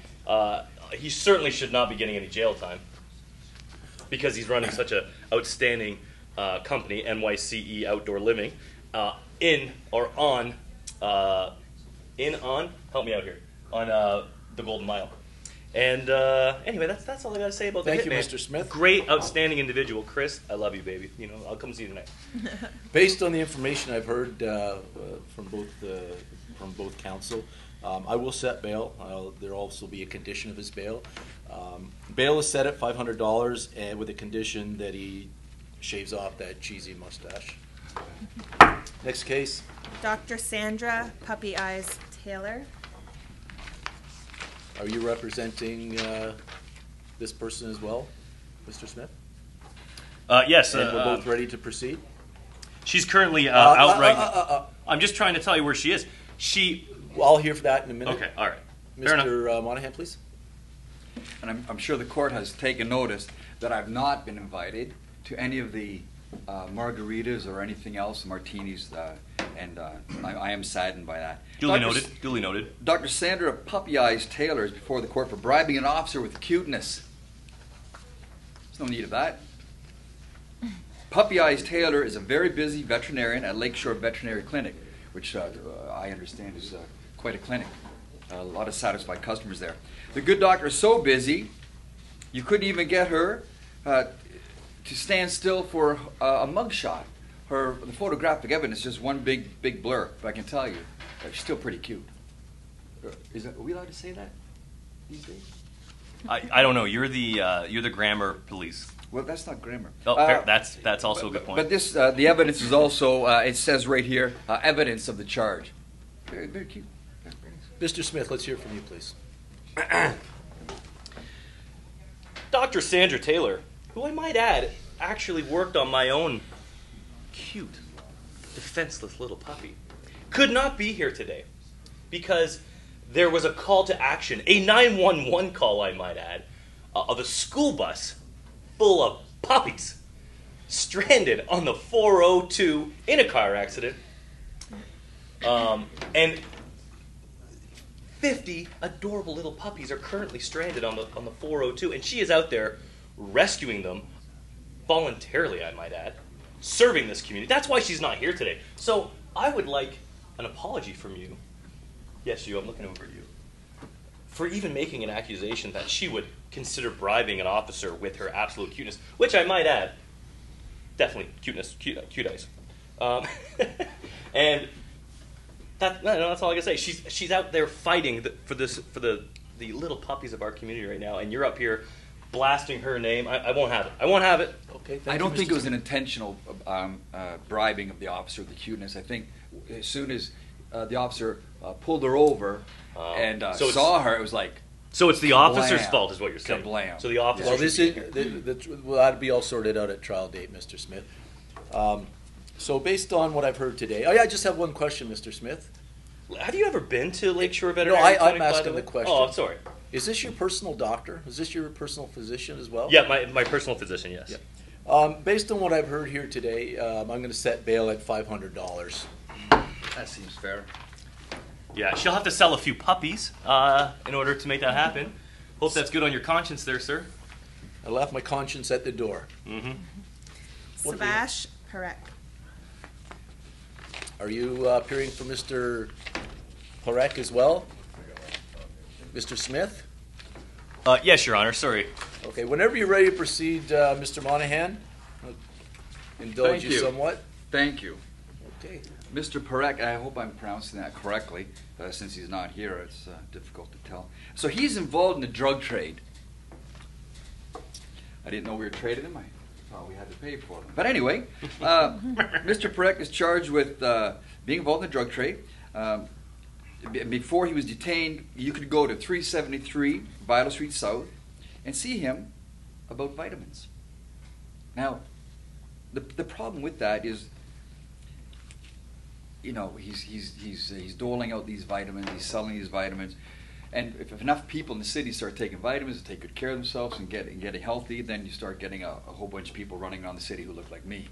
He certainly should not be getting any jail time because he's running such a outstanding company, NYCE Outdoor Living, help me out here, on the Golden Mile. And anyway, that's all I got to say about Thank the you, hitman. Mr. Smith. Great, outstanding individual. Chris, I love you, baby. You know, I'll come see you tonight. Based on the information I've heard from both counsel, I will set bail. There'll also be a condition of his bail. Bail is set at $500, and with a condition that he shaves off that cheesy mustache. Next case. Dr. Sandra Puppy Eyes Taylor. Are you representing this person as well, Mr. Smith? Yes. And we're both ready to proceed? She's currently out right. I'm just trying to tell you where she is. Well, I'll hear for that in a minute. Okay, all right. Fair Mr. Monahan, please. And I'm sure the court has taken notice that I've not been invited to any of the margaritas or anything else, martinis, and I am saddened by that. Duly noted. Duly noted. Dr. Sandra Puppy Eyes Taylor is before the court for bribing an officer with cuteness. There's no need of that. Puppy Eyes Taylor is a very busy veterinarian at Lakeshore Veterinary Clinic, which I understand is quite a clinic. A lot of satisfied customers there. The good doctor is so busy, you couldn't even get her to stand still for a mugshot. The photographic evidence is just one big blur, but I can tell you, she's still pretty cute. Are we allowed to say that these days? I don't know. You're the grammar police. Well, that's not grammar. Oh, fair. That's also a good point. But this, the evidence is also, it says right here, evidence of the charge. Very, very cute. Mr. Smith, let's hear from you, please. Dr. Sandra Taylor, who I might add, actually worked on my own cute, defenseless little puppy, could not be here today because there was a call to action, a 911 call, I might add, of a school bus full of puppies stranded on the 402 in a car accident. And 50 adorable little puppies are currently stranded on the 402, and she is out there rescuing them voluntarily, I might add, serving this community. That's why she's not here today. So I would like an apology from you. Yes, you, I'm looking over at you. For even making an accusation that she would consider bribing an officer with her absolute cuteness, which I might add, definitely cuteness, cute eyes. And that's all I can say. She's out there fighting for the little puppies of our community right now, and you're up here blasting her name. I won't have it. I won't have it. Okay. I don't think it was an intentional bribing of the officer with the cuteness. I think as soon as the officer pulled her over and saw her, it was like. So it's the officer's fault, is what you're saying. Kablam. So the officer. Well, that'll be all sorted out at trial date, Mr. Smith. So based on what I've heard today, I just have one question, Mr. Smith. Have you ever been to Lakeshore No, Veterinary Clinic? I'm asking the question. Oh, sorry. Is this your personal doctor? Is this your personal physician as well? Yeah, my personal physician, yes. Yeah. Based on what I've heard here today, I'm going to set bail at $500. That seems fair. Yeah, she'll have to sell a few puppies in order to make that happen. Hope that's good on your conscience there, sir. I left my conscience at the door. Mm-hmm. Savash Parek. Are you appearing for Mr. Parek as well? Mr. Smith? Yes, Your Honor. Sorry. Okay, whenever you're ready to proceed, Mr. Monahan, I'll indulge you somewhat. Thank you. Okay. Mr. Parek, I hope I'm pronouncing that correctly. Since he's not here, it's difficult to tell. So he's involved in the drug trade. I didn't know we were trading them. I thought we had to pay for them. But anyway, Mr. Parek is charged with being involved in the drug trade. Before he was detained, you could go to 373 Vital Street South and see him about vitamins. Now, the problem with that is, you know, he's doling out these vitamins, he's selling these vitamins, And if enough people in the city start taking vitamins and take good care of themselves and getting healthy, then you start getting a whole bunch of people running around the city who look like me.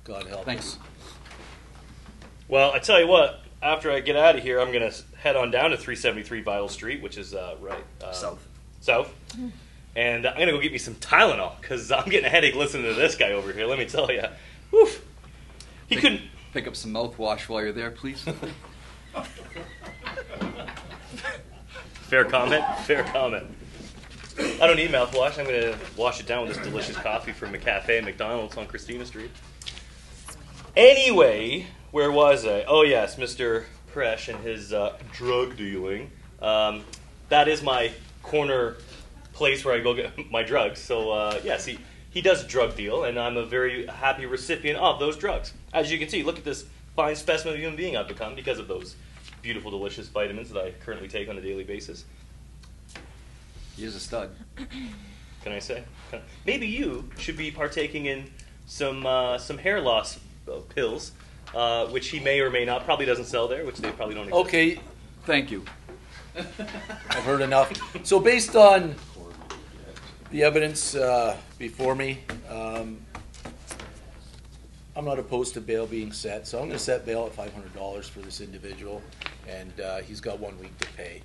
God help Thanks. us. Well, I tell you what, after I get out of here, I'm going to head on down to 373 Vital Street, which is south. And I'm going to go get me some Tylenol, because I'm getting a headache listening to this guy over here, let me tell you. Woof. Pick up some mouthwash while you're there, please. Fair comment. I don't need mouthwash. I'm going to wash it down with this delicious coffee from McCafe and McDonald's on Christina Street. Anyway, where was I? Oh, yes, Mr. Presh and his drug dealing. That is my corner place where I go get my drugs. So, yes, he does a drug deal, and I'm a very happy recipient of those drugs. As you can see, look at this fine specimen of a human being I've become because of those beautiful, delicious vitamins that I currently take on a daily basis. He is a stud. Can I say? Maybe you should be partaking in some hair loss pills, which he may or may not, probably doesn't sell there, which they probably don't exist. Okay, Thank you. I've heard enough. So based on the evidence before me, I'm not opposed to bail being set, so I'm going to set bail at $500 for this individual, and he's got 1 week to pay.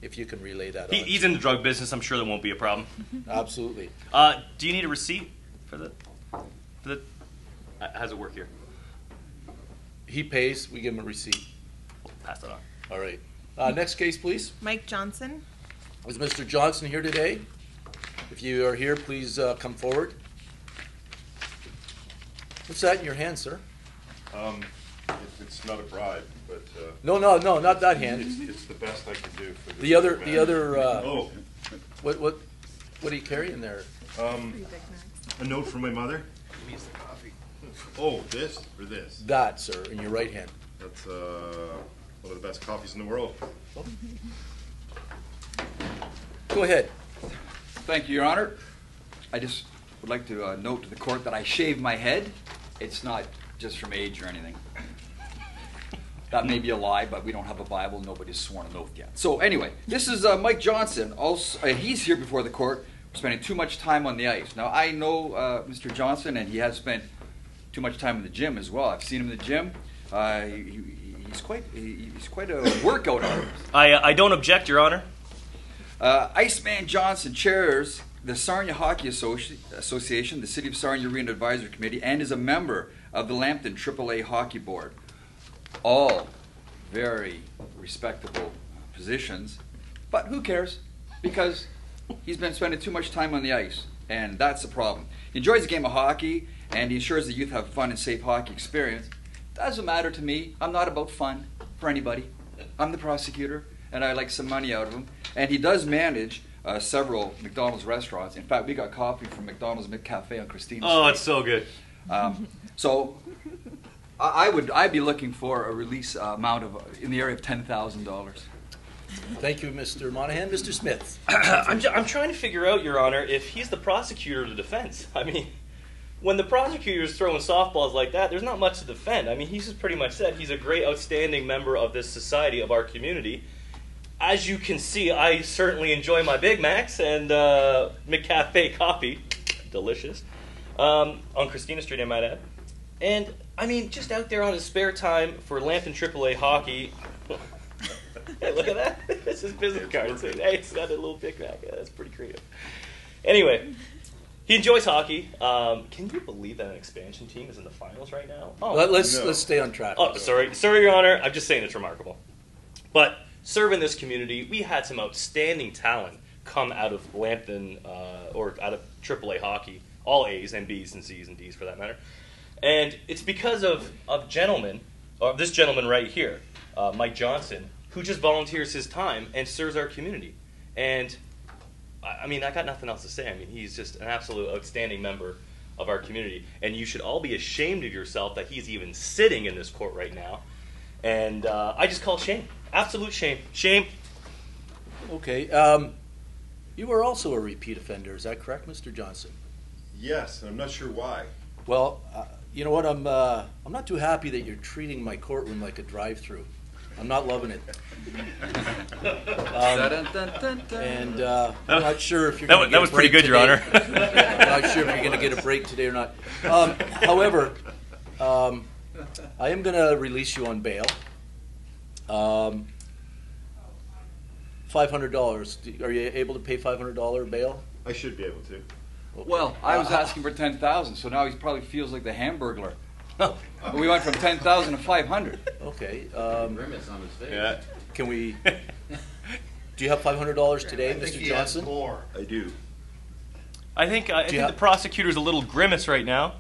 If you can relay that on. He's in the drug business. I'm sure that won't be a problem. Absolutely. Do you need a receipt for the how's it work here? He pays, we give him a receipt. Pass that on. All right. Next case, please. Mike Johnson. Is Mr. Johnson here today? If you are here, please come forward. What's that in your hand, sir? It's not a bribe, but No, not that hand. it's the best I can do for this The other. event. What are you carrying there? A note from my mother. Oh, this or this? That, sir, in your right hand. That's one of the best coffees in the world. Go ahead. Thank you, Your Honor. I just would like to note to the court that I shaved my head. It's not just from age or anything. That may be a lie, but we don't have a Bible. Nobody's sworn an oath yet. So anyway, this is Mike Johnson. Also, he's here before the court, spending too much time on the ice. Now, I know Mr. Johnson, and he has spent too much time in the gym as well. I've seen him in the gym. He's quite a workout artist. I don't object, Your Honor. Iceman Johnson chairs the Sarnia Hockey Association, the City of Sarnia Arena Advisory Committee, and is a member of the Lambton AAA Hockey Board. All very respectable positions, but who cares? Because he's been spending too much time on the ice, and that's the problem. He enjoys the game of hockey, and he ensures the youth have fun and safe hockey experience. Doesn't matter to me. I'm not about fun for anybody. I'm the prosecutor, and I like some money out of him. And he does manage several McDonald's restaurants. In fact, we got coffee from McDonald's McCafe on Christina Street. Oh, it's so good. So I'd be looking for a release amount of in the area of $10,000. Thank you, Mr. Monahan. Mr. Smith. I'm trying to figure out, Your Honor, if he's the prosecutor of the defense. I mean, when the prosecutor's throwing softballs like that, there's not much to defend. I mean, he's just pretty much said he's a great, outstanding member of this society, of our community. As you can see, I certainly enjoy my Big Macs and McCafe coffee. Delicious. On Christina Street, I might add. And, I mean, just out there on his spare time for Lambton AAA hockey. Hey, look at that. That's his business card. So, hey, it's got a little Big Mac. Yeah, that's pretty creative. Anyway, he enjoys hockey. Can you believe that an expansion team is in the finals right now? Oh, Let's stay on track. Oh, sorry, Your Honor. I'm just saying it's remarkable. But serving this community, we had some outstanding talent come out of Lambton or out of AAA hockey, all A's and B's and C's and D's for that matter. And it's because of gentlemen, or this gentleman right here, Mike Johnson, who just volunteers his time and serves our community. And I mean, I got nothing else to say. I mean, he's just an absolute outstanding member of our community. And you should all be ashamed of yourself that he's even sitting in this court right now. And I just call shame. Absolute shame. Shame. Okay. You are also a repeat offender. Is that correct, Mr. Johnson? Yes, and I'm not sure why. Well, you know what? I'm not too happy that you're treating my courtroom like a drive-through. I'm not loving it. And I'm not sure if you're going to get that was a break pretty good, Your today. Honor. I'm not sure if you're going to get a break today or not. However, I am going to release you on bail. $500. Are you able to pay $500 bail? I should be able to. Okay. Well, I was asking for 10,000, so now he probably feels like the Hamburglar. We went from 10,000 to 500. Okay. Grimace on his face. Yeah, Can we? Do you have $500 today, I think Mr. he has Johnson? more. I do. I think you have- the prosecutor's a little grimace right now.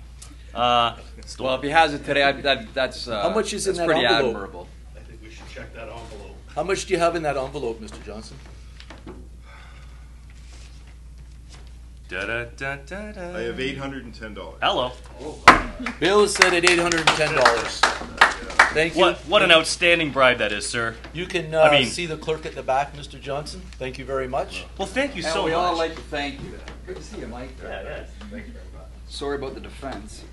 Well, if he has it today, that's How much is in that's that pretty envelope? admirable. I think we should check that envelope. How much do you have in that envelope, Mr. Johnson? I have $810. Hello. Bill is set at $810. Thank you. What an outstanding bribe that is, sir. You can I mean- see the clerk at the back, Mr. Johnson. Thank you very much. Well, thank you And so we much. all like to thank you. Good to see you, Mike. Yeah. Sorry about the defense.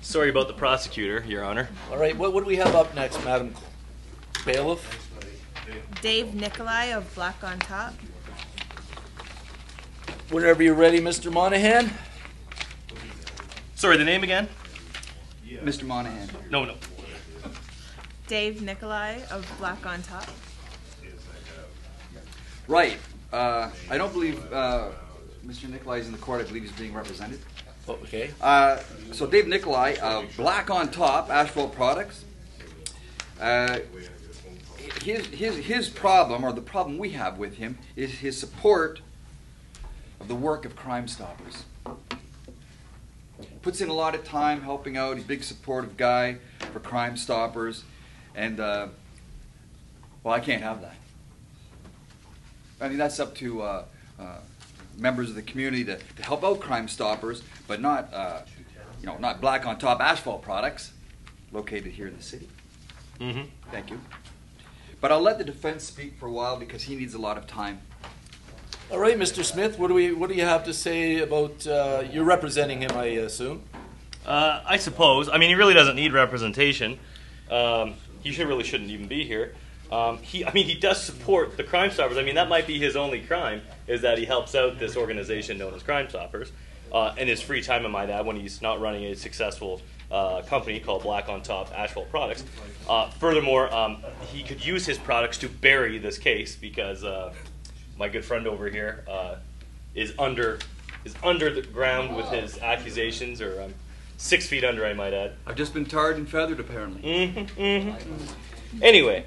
Sorry about the prosecutor, Your Honor. All right, what do we have up next, Madam Bailiff? Dave Nicolai of Black on Top. Whenever you're ready, Mr. Monahan. Sorry, the name again? Mr. Monahan. No. Dave Nicolai of Black on Top. Right. I don't believe Mr. Nicolai is in the court. I believe he's being represented. Okay. So Dave Nicolai, Black on Top Asphalt Products. His problem, or the problem we have with him, is his support of the work of Crimestoppers. Puts in a lot of time helping out. He's a big supportive guy for Crimestoppers, and well, I can't have that. I mean, that's up to members of the community to help out Crimestoppers, but not not Black on Top Asphalt Products, located here in the city. Mm-hmm. Thank you. But I'll let the defense speak for a while because he needs a lot of time. All right, Mr. Smith, what do you have to say about, you're representing him, I assume? I suppose. I mean, he really doesn't need representation. He really shouldn't even be here. He does support the Crimestoppers. I mean, that might be his only crime, is that he helps out this organization known as Crimestoppers in his free time, I might add, when he's not running a successful company called Black on Top Asphalt Products. Furthermore, he could use his products to bury this case because my good friend over here is under the ground with his accusations, or 6 feet under, I might add. I've just been tarred and feathered, apparently. Anyway,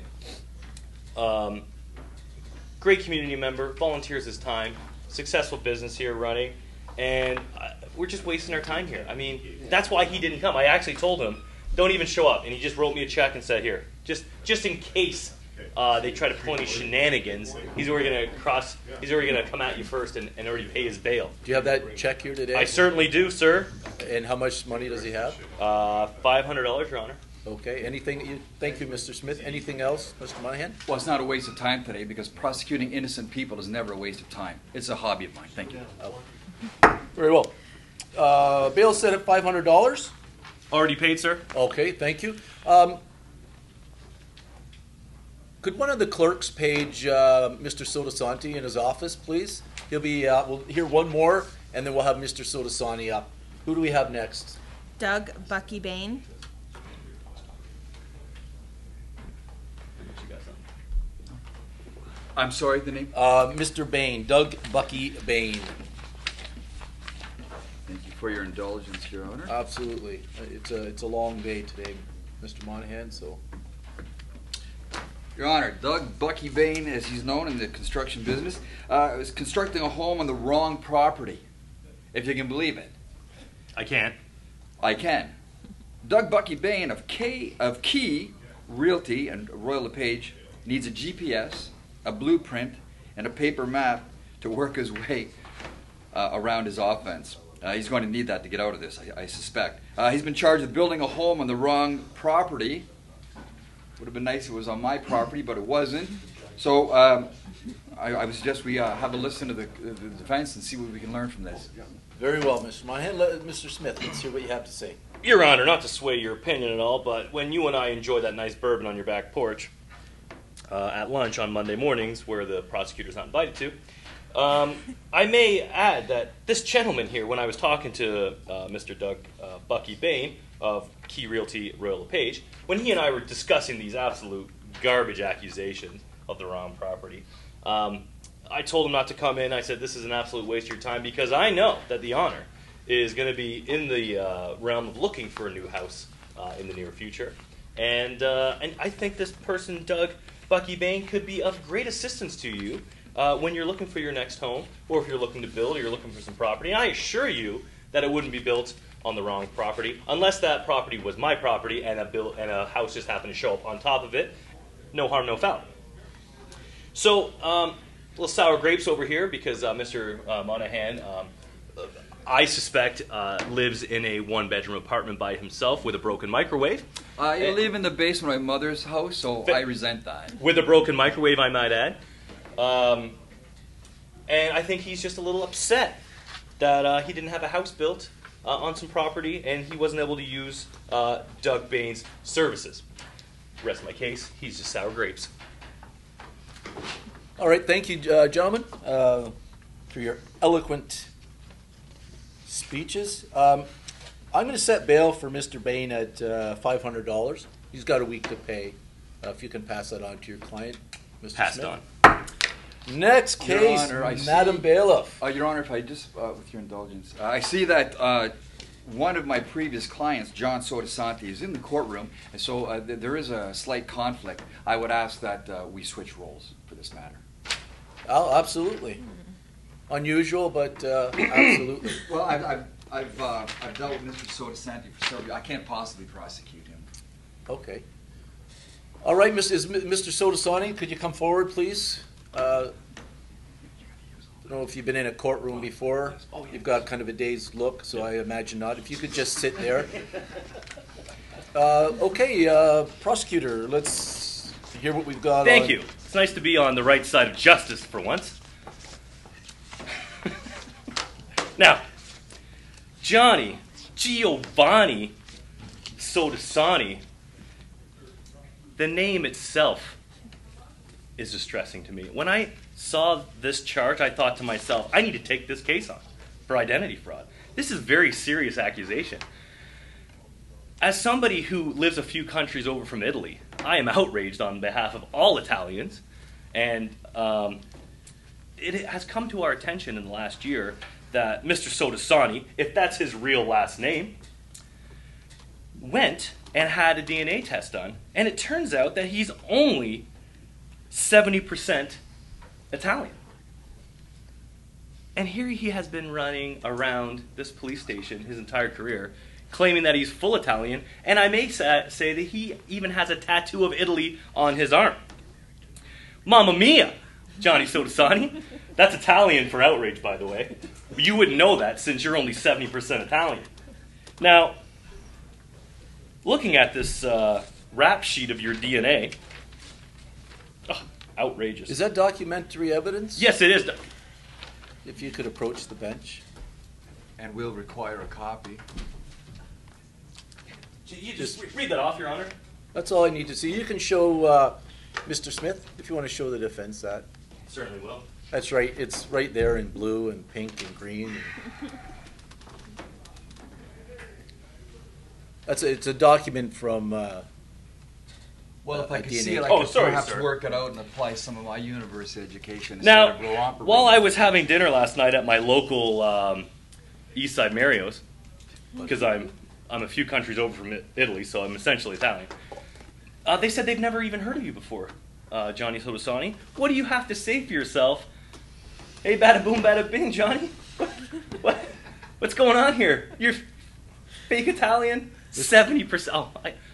great community member, volunteers his time, successful business here running, and we're just wasting our time here. I mean, that's why he didn't come. I actually told him, don't even show up, and he just wrote me a check and said, here, just in case they try to pull any shenanigans, he's already going to come at you first and already pay his bail. Do you have that check here today? I certainly do, sir. And how much money does he have? $500, Your Honor. Okay. Anything? Thank you, Mr. Smith. Anything else, Mr. Monahan? Well, it's not a waste of time today because prosecuting innocent people is never a waste of time. It's a hobby of mine. Thank you. Very well. Bail set at $500. Already paid, sir. Okay. Thank you. Could one of the clerks page Mr. Sotosanti in his office, please? He'll be. We'll hear one more, and then we'll have Mr. Sotosanti up. Who do we have next? Doug Bucky Bain. I'm sorry, the name? Mr. Bain, Doug Bucky Bain. Thank you for your indulgence, Your Honor. Absolutely. It's a long day today, Mr. Monahan. So. Your Honor, Doug Bucky Bain, as he's known in the construction business, is constructing a home on the wrong property, if you can believe it. I can't. I can. Doug Bucky Bain of Key Realty and Royal LePage needs a GPS, a blueprint, and a paper map to work his way around his offense. He's going to need that to get out of this, I suspect. He's been charged with building a home on the wrong property. Would have been nice if it was on my property, but it wasn't. So I would suggest we have a listen to the defense and see what we can learn from this. Very well, Mr. Monahan. Mr. Smith, let's hear what you have to say. Your Honor, not to sway your opinion at all, but when you and I enjoy that nice bourbon on your back porch, at lunch on Monday mornings, where the prosecutor's not invited to. I may add that this gentleman here, when I was talking to Mr. Doug Bucky Bain of Key Realty Royal LePage, when he and I were discussing these absolute garbage accusations of the wrong property, I told him not to come in. I said, this is an absolute waste of your time, because I know that the honor is going to be in the realm of looking for a new house in the near future. And I think this person, Doug Bucky Bain, could be of great assistance to you when you're looking for your next home, or if you're looking to build, or you're looking for some property. And I assure you that it wouldn't be built on the wrong property, unless that property was my property and a house just happened to show up on top of it. No harm, no foul. So, little sour grapes over here, because Mr. Monahan, I suspect, lives in a one-bedroom apartment by himself with a broken microwave. You live in the basement of my mother's house, so I resent that. With a broken microwave, I might add. And I think he's just a little upset that he didn't have a house built on some property, and he wasn't able to use Doug Bain's services. Rest of my case, he's just sour grapes. All right, thank you, gentlemen, for your eloquent speeches. I'm going to set bail for Mr. Bain at $500. He's got a week to pay. If you can pass that on to your client, Mr. Passed Smith. on. Next case, Your Honor, Madam Bailiff. Your Honor, if I just, with your indulgence, I see that one of my previous clients, John Sotosanti, is in the courtroom, and so there is a slight conflict. I would ask that we switch roles for this matter. Oh, absolutely. Unusual, but absolutely. Well, I've dealt with Mr. Sotosanti for several years. I can't possibly prosecute him. Okay. All right, Mr. Sotosanti, could you come forward, please? I don't know if you've been in a courtroom before. You've got kind of a dazed look, so I imagine not. If you could just sit there. Okay, prosecutor, let's hear what we've got. Thank you. It's nice to be on the right side of justice for once. Now, Giovanni Sotosanti, the name itself is distressing to me. When I saw this charge, I thought to myself, I need to take this case on for identity fraud. This is a very serious accusation. As somebody who lives a few countries over from Italy, I am outraged on behalf of all Italians, and it has come to our attention in the last year that Mr. Sotosanti, if that's his real last name, went and had a DNA test done, and it turns out that he's only 70% Italian. And here he has been running around this police station his entire career, claiming that he's full Italian, and I may say that he even has a tattoo of Italy on his arm. Mamma mia, Johnny Sotosanti. That's Italian for outrage, by the way. You wouldn't know that since you're only 70% Italian. Now, looking at this rap sheet of your DNA, outrageous. Is that documentary evidence? Yes, it is. If you could approach the bench. And we'll require a copy. You just read that off, Your Honor. That's all I need to see. You can show Mr. Smith, if you want to show the defense that. Certainly will. That's right. It's right there in blue and pink and green. It's a document from. Well, if I could see it, I could perhaps work it out and apply some of my university education. Now, while I was having dinner last night at my local East Side Mario's, because I'm a few countries over from Italy, so I'm essentially Italian. They said they've never even heard of you before, Johnny Sotosanti. What do you have to say for yourself? Hey, bada boom, bada bing, Johnny. What's going on here? You're fake Italian, 70%. Oh,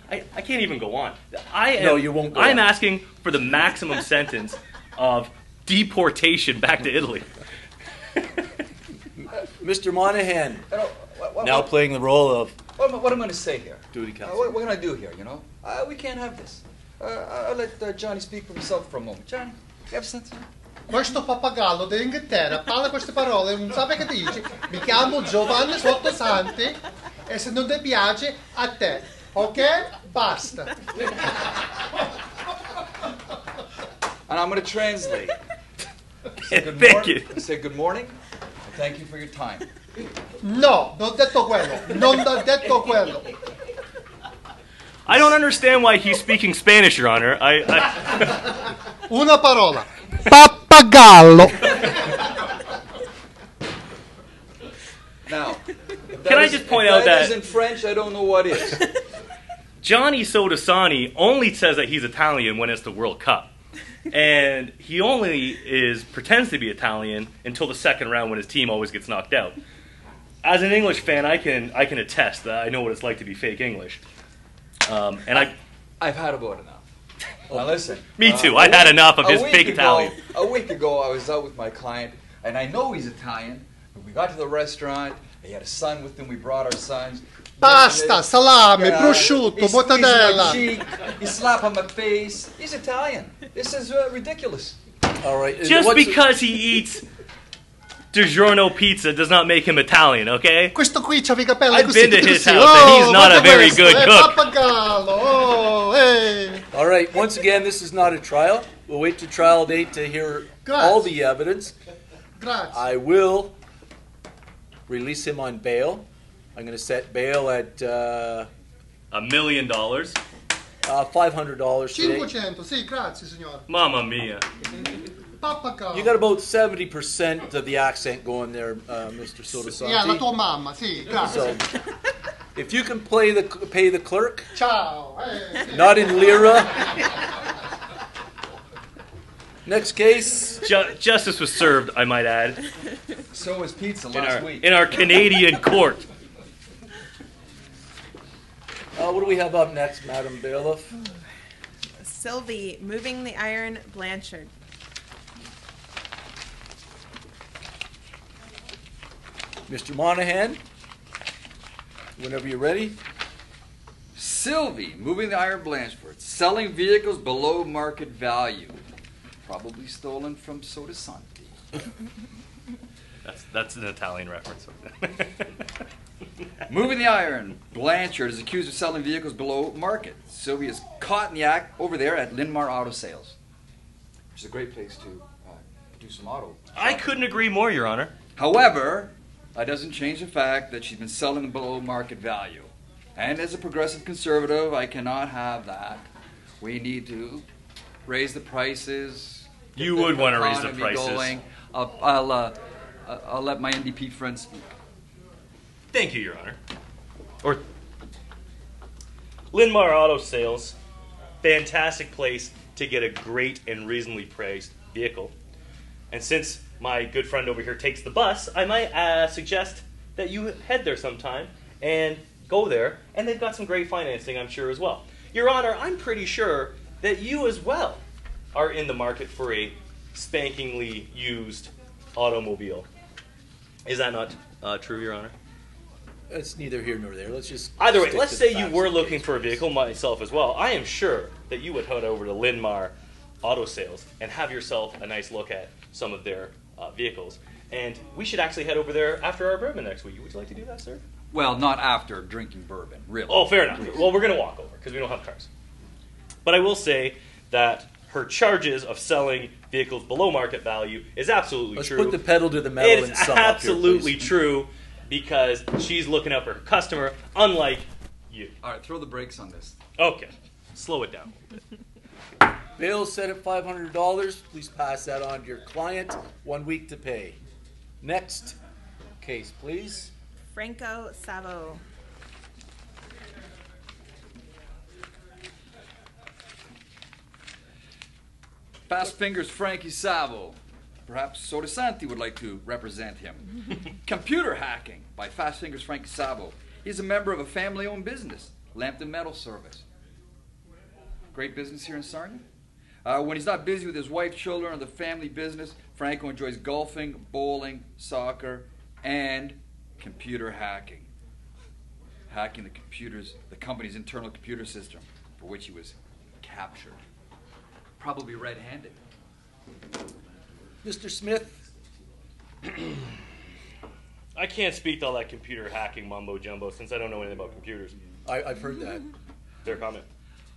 I can't even go on. No, you won't go I'm on. asking for the maximum sentence of deportation back to Italy. Mr. Monahan, now playing the role of what I'm going to say here. Duty counsel. What can I do here, you know? We can't have this. I'll let Johnny speak for himself for a moment. Johnny, you have sense? Questo pappagallo dell'Inghilterra parla queste parole, non sa che dice. Mi chiamo Giovanni Sotosanti e se non ti piace a te, ok? Basta. And I'm going to translate. Thank you. Say good morning, and thank you for your time. No, non ho detto quello. Non ho detto quello. I don't understand why he's speaking Spanish, Your Honor. Una parola. Pappagallo. Now, Can I just point out if that isn't French, I don't know what is. Johnny Sodasani only says that he's Italian when it's the World Cup. And he only pretends to be Italian until the second round when his team always gets knocked out. As an English fan, I can attest that I know what it's like to be fake English. I've had about enough. Now listen. Me too. I've had enough of his fake Italian. A week ago, I was out with my client, and I know he's Italian. But we got to the restaurant. He had a son with him. We brought our sons. Pasta, salame, prosciutto, he squeezed mortadella. my cheek. He slapped on my face. He's Italian. This is ridiculous. All right. Just because he eats DiGiorno pizza does not make him Italian, okay? Questo qui c'ha i capelli I've così, been to tutti his così. house, and he's not a very questo, good cook. Pappagallo. Oh, hey. All right. Once again, this is not a trial. We'll wait to trial date to hear all the evidence. Grazie. I will release him on bail. I'm going to set bail at $1 million. $500 today. 500, sì, grazie signore. Mamma mia. Pappagallo. You got about 70% of the accent going there, Mr. Sodasanti. Yeah, la tua mamma, sì, grazie. So, if you can pay the clerk, Ciao. Hey. not in lira. Next case. Justice was served, I might add, So was pizza last week. in our Canadian court. What do we have up next, Madam Bailiff? Sylvie, moving the iron, Blanchard. Mr. Monahan, whenever you're ready. Sylvie, moving the iron Blanchford, selling vehicles below market value. Probably stolen from Sodasanti. That's an Italian reference. Moving the iron, Blanchard is accused of selling vehicles below market. Sylvie is caught in the act over there at Linmar Auto Sales, which is a great place to do some auto. I couldn't agree more, Your Honor. However, that doesn't change the fact that she's been selling them below market value. And as a progressive conservative, I cannot have that. We need to raise the prices. You would want to raise the economy prices. going. I'll let my NDP friends speak. Thank you, Your Honor. Or Linmar Auto Sales, fantastic place to get a great and reasonably priced vehicle. And since my good friend over here takes the bus, I might suggest that you head there sometime and go there. And they've got some great financing, I'm sure, as well. Your Honor, I'm pretty sure that you as well are in the market for a spankingly used automobile. Is that not true, Your Honor? It's neither here nor there. Let's just Either way, stick let's to say the you facts were of the looking case. for a vehicle, myself as well. I am sure that you would head over to Linmar Auto Sales and have yourself a nice look at some of their vehicles. And we should actually head over there after our bourbon next week. Would you like to do that, sir? Well, not after drinking bourbon, really. Oh, fair enough. Well, we're going to walk over because we don't have cars. But I will say that her charges of selling vehicles below market value is absolutely Let's true. put the pedal to the metal and It's sum up here, absolutely please. true because she's looking out for her customer, unlike you. All right, throw the brakes on this. Okay, slow it down a little bit. Bail set at $500. Please pass that on to your client. 1 week to pay. Next case, please. Franco Savo. Fast Fingers Frankie Savo. Perhaps Sodasanti would like to represent him. Computer hacking by Fast Fingers Frankie Savo. He's a member of a family-owned business, Lambton Metal Service. Great business here in Sarnia. When he's not busy with his wife, children, or the family business, Franco enjoys golfing, bowling, soccer, and computer hacking. Hacking the company's internal computer system, for which he was captured. Probably red-handed. Mr. Smith. I can't speak to all that computer hacking mumbo jumbo since I don't know anything about computers. I've heard that. Their comment.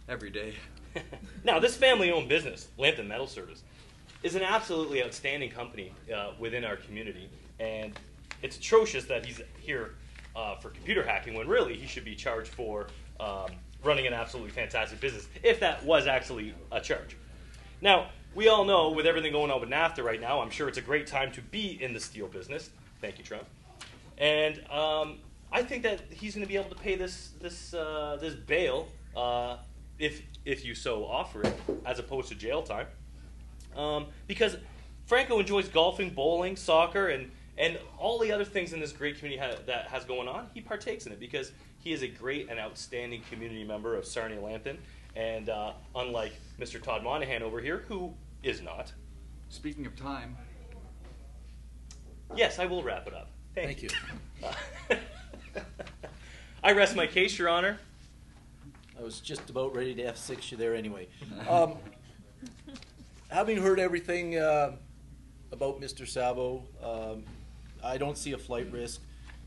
Every day. Now, this family-owned business, Lambton Metal Service, is an absolutely outstanding company within our community, and it's atrocious that he's here for computer hacking when really he should be charged for running an absolutely fantastic business, if that was actually a charge. Now, we all know with everything going on with NAFTA right now, I'm sure it's a great time to be in the steel business. Thank you, Trump. And I think that he's going to be able to pay this bail if you so offer it, as opposed to jail time. Because Franco enjoys golfing, bowling, soccer, and all the other things in this great community that has going on. He partakes in it because he is a great and outstanding community member of Sarnia-Lambton. And unlike Mr. Todd Monahan over here, who is not. Speaking of time. Yes, I will wrap it up. Thank you. you. I rest my case, Your Honor. I was just about ready to F6 you there anyway. Having heard everything about Mr. Sabo, I don't see a flight risk.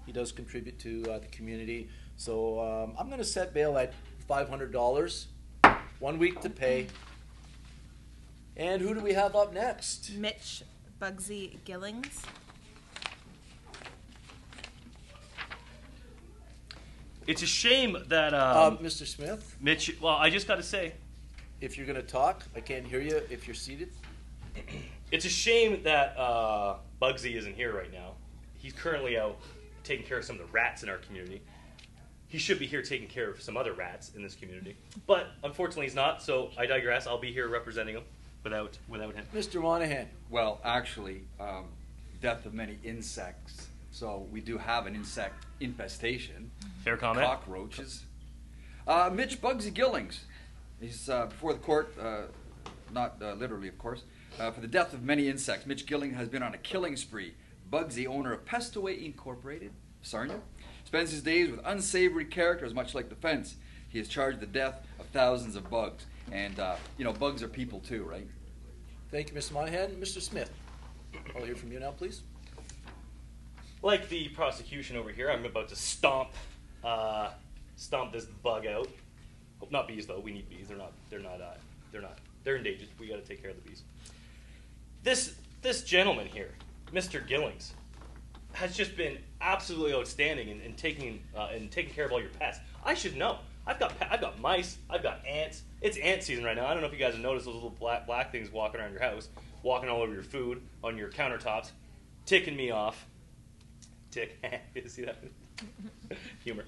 He does contribute to the community. So I'm going to set bail at $500, 1 week to pay. And who do we have up next? Mitch Bugsy Gillings. It's a shame that Mr. Smith? Mitch, well, I just got to say, if you're going to talk, I can't hear you if you're seated. It's a shame that Bugsy isn't here right now. He's currently out taking care of some of the rats in our community. He should be here taking care of some other rats in this community. But unfortunately he's not, so I digress. I'll be here representing him without him. Mr. Monahan. Well, actually, death of many insects. So we do have an insect infestation. Fair comment. Cockroaches. Mitch Bugsy Gillings. He's before the court, not literally, of course, for the death of many insects. Mitch Gilling has been on a killing spree. Bugsy, owner of Pestaway Incorporated, Sarnia, spends his days with unsavory characters, much like the fence. He has charged the death of thousands of bugs. And, bugs are people too, right? Thank you, Mr. Monahan. Mr. Smith, I'll hear from you now, please. Like the prosecution over here, I'm about to stomp this bug out. Oh, not bees though. We need bees. They're endangered. We got to take care of the bees. This gentleman here, Mr. Gillings, has just been absolutely outstanding in taking care of all your pests. I should know. I've got mice. I've got ants. It's ant season right now. I don't know if you guys have noticed those little black things walking around your house, walking all over your food, on your countertops, ticking me off. Tick. You see that? Humor.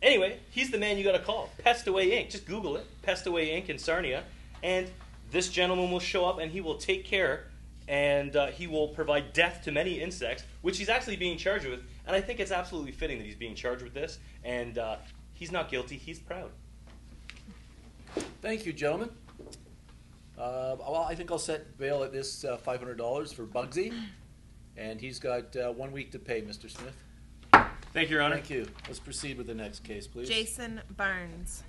Anyway, he's the man you got to call. Pestaway Inc. Just Google it. Pestaway Inc. in Sarnia. And this gentleman will show up and he will take care and he will provide death to many insects, which he's actually being charged with. And I think it's absolutely fitting that he's being charged with this. And he's not guilty. He's proud. Thank you, gentlemen. Well, I think I'll set bail at this $500 for Bugsy. And he's got 1 week to pay, Mr. Smith. Thank you, Your Honor. Thank you. Let's proceed with the next case, please. Jason Barnes.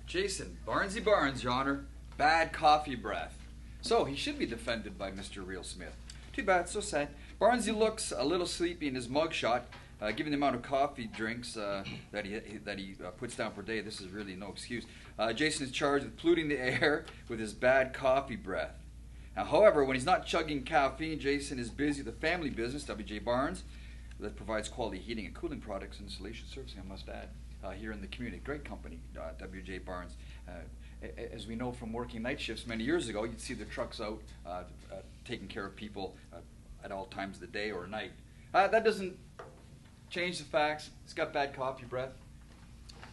Jason Barnesy Barnes, Your Honor. Bad coffee breath. So he should be defended by Mr. Real Smith. Too bad, so sad. Barnesy looks a little sleepy in his mugshot. Given the amount of coffee drinks that he puts down per day, this is really no excuse. Jason is charged with polluting the air with his bad coffee breath. Now, however, when he's not chugging caffeine, Jason is busy with the family business, WJ Barnes, that provides quality heating and cooling products and installation servicing, I must add, here in the community. Great company, WJ Barnes. As we know from working night shifts many years ago, you'd see the trucks out taking care of people at all times of the day or night. That doesn't change the facts. He's got bad coffee breath.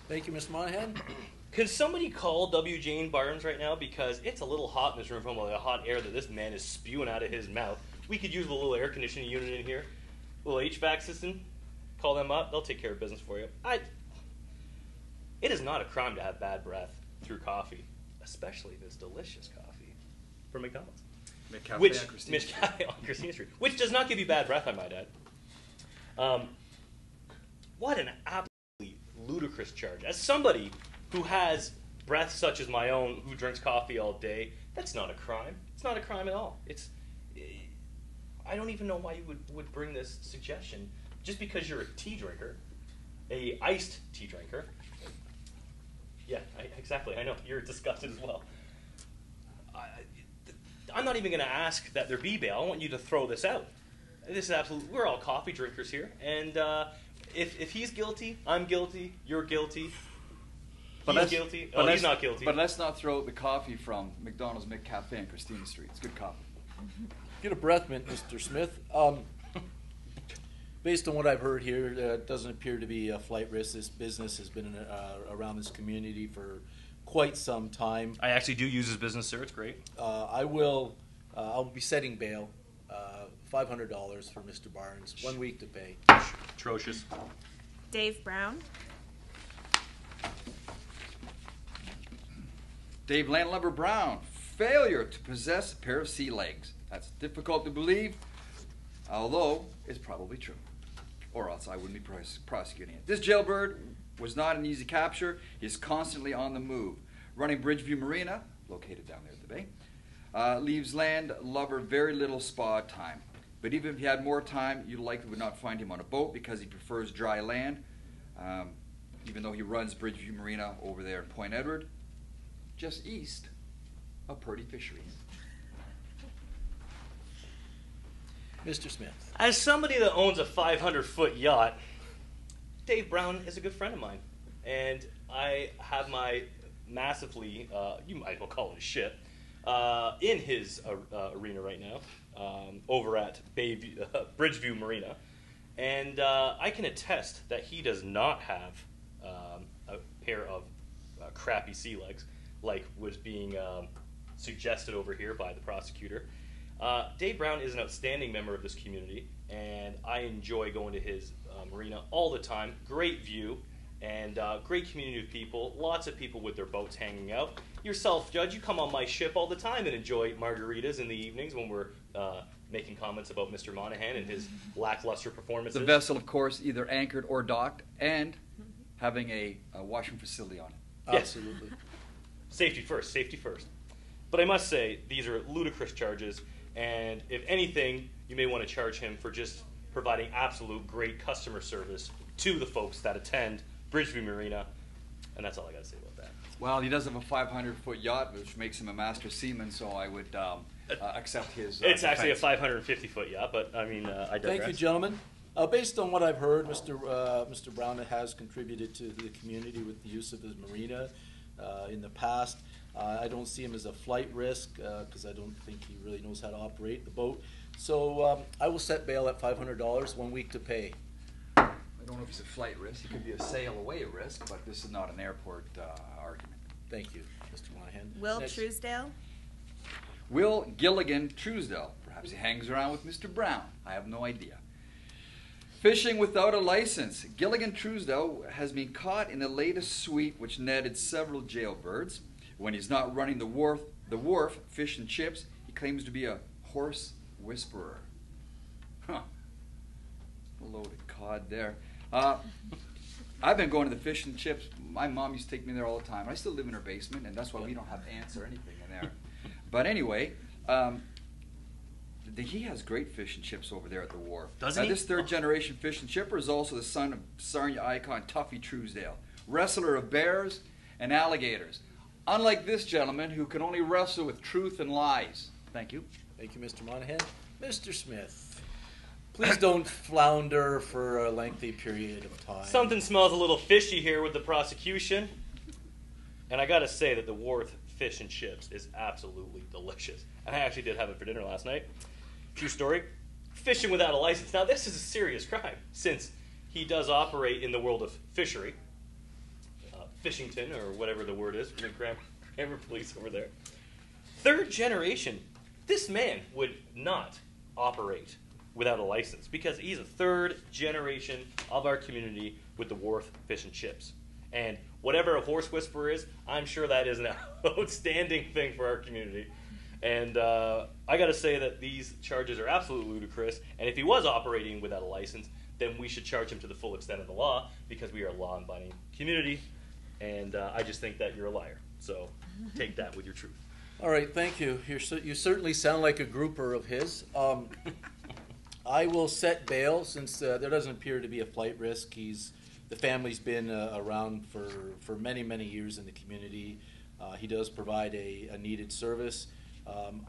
Thank you, Mr. Monahan. Could somebody call W. Jane Barnes right now? Because it's a little hot in this room from all the hot air that this man is spewing out of his mouth. We could use a little air conditioning unit in here. A little HVAC system. Call them up. They'll take care of business for you. It is not a crime to have bad breath through coffee, especially this delicious coffee from McDonald's. McCafe on Christina Street. Which does not give you bad breath, I might add. What an absolutely ludicrous charge. As somebody who has breath such as my own, who drinks coffee all day, that's not a crime. It's not a crime at all. I don't even know why you would bring this suggestion. Just because you're a tea drinker, a iced tea drinker. Yeah, exactly. I know you're disgusted as well. I'm not even going to ask that there be bail. I want you to throw this out. This is absolute. We're all coffee drinkers here, and if he's guilty, I'm guilty. You're guilty. He's guilty. Oh, he's not guilty. But let's not throw out the coffee from McDonald's McCafe in Christina Street. It's good coffee. Get a breath mint, Mr. Smith. Based on what I've heard here, it doesn't appear to be a flight risk. This business has been around this community for quite some time. I actually do use his business, sir. It's great. I'll be setting bail, $500 for Mr. Barnes, 1 week to pay. Atrocious. Dave Brown. Dave Landlubber Brown, failure to possess a pair of sea legs. That's difficult to believe, although it's probably true. Or else I wouldn't be prosecuting it. This jailbird was not an easy capture. He's constantly on the move. Running Bridgeview Marina, located down there at the bay, leaves landlubber very little spa time. But even if he had more time, you likely would not find him on a boat because he prefers dry land, even though he runs Bridgeview Marina over there in Point Edward, just east of Purdy Fisheries. Mr. Smith. As somebody that owns a 500-foot yacht, Dave Brown is a good friend of mine. And I have my massively, you might as well call it a ship, in his arena right now, over at Bridgeview Marina. And I can attest that he does not have a pair of crappy sea legs, like was being suggested over here by the prosecutor. Dave Brown is an outstanding member of this community, and I enjoy going to his marina all the time. Great view, and great community of people. Lots of people with their boats hanging out. Yourself, Judge, you come on my ship all the time and enjoy margaritas in the evenings when we're making comments about Mr. Monahan and his lackluster performances. The vessel, of course, either anchored or docked, and having a washroom facility on it. Yes. Absolutely. Safety first, safety first. But I must say, these are ludicrous charges, and if anything, you may want to charge him for just providing absolute great customer service to the folks that attend Bridgeview Marina, and that's all I got to say about that. Well, he does have a 500-foot yacht, which makes him a master seaman, so I would accept his It's actually a defense. 550-foot yacht, but I mean, I digress. Thank you, gentlemen. Based on what I've heard, Mr. Brown has contributed to the community with the use of his marina in the past. I don't see him as a flight risk because I don't think he really knows how to operate the boat. So I will set bail at $500, 1 week to pay. I don't know if he's a flight risk. He could be a sail away risk, but this is not an airport argument. Thank you, Mr. Monahan. Will Next. Truesdale. Will Gilligan Truesdale. Perhaps he hangs around with Mr. Brown. I have no idea. Fishing without a license. Gilligan Truesdale has been caught in the latest sweep which netted several jailbirds. When he's not running the wharf, fish and chips, he claims to be a horse whisperer. Huh. A loaded cod there. I've been going to the fish and chips. My mom used to take me there all the time. I still live in her basement, and that's why we don't have ants or anything in there. But anyway, he has great fish and chips over there at the wharf. Doesn't he? This third-generation fish and chipper is also the son of Sarnia icon Tuffy Truesdale, wrestler of bears and alligators. Unlike this gentleman, who can only wrestle with truth and lies. Thank you. Thank you, Mr. Monahan. Mr. Smith, please don't flounder for a lengthy period of time. Something smells a little fishy here with the prosecution. And I got to say that the wharf fish and chips is absolutely delicious. And I actually did have it for dinner last night. True story. Fishing without a license. Now, this is a serious crime, since he does operate in the world of fishery. Fishington, or whatever the word is, from the grammar police over there. Third generation. This man would not operate without a license, because he's a third generation of our community with the wharf fish and chips. And whatever a horse whisperer is, I'm sure that is an outstanding thing for our community. And I got to say that these charges are absolutely ludicrous. And if he was operating without a license, then we should charge him to the full extent of the law, because we are a law-abiding community. And I just think that you're a liar. So take that with your truth. All right, thank you. You certainly sound like a grouper of his. I will set bail since there doesn't appear to be a flight risk. He's The family's been around for many, many years in the community. He does provide a needed service.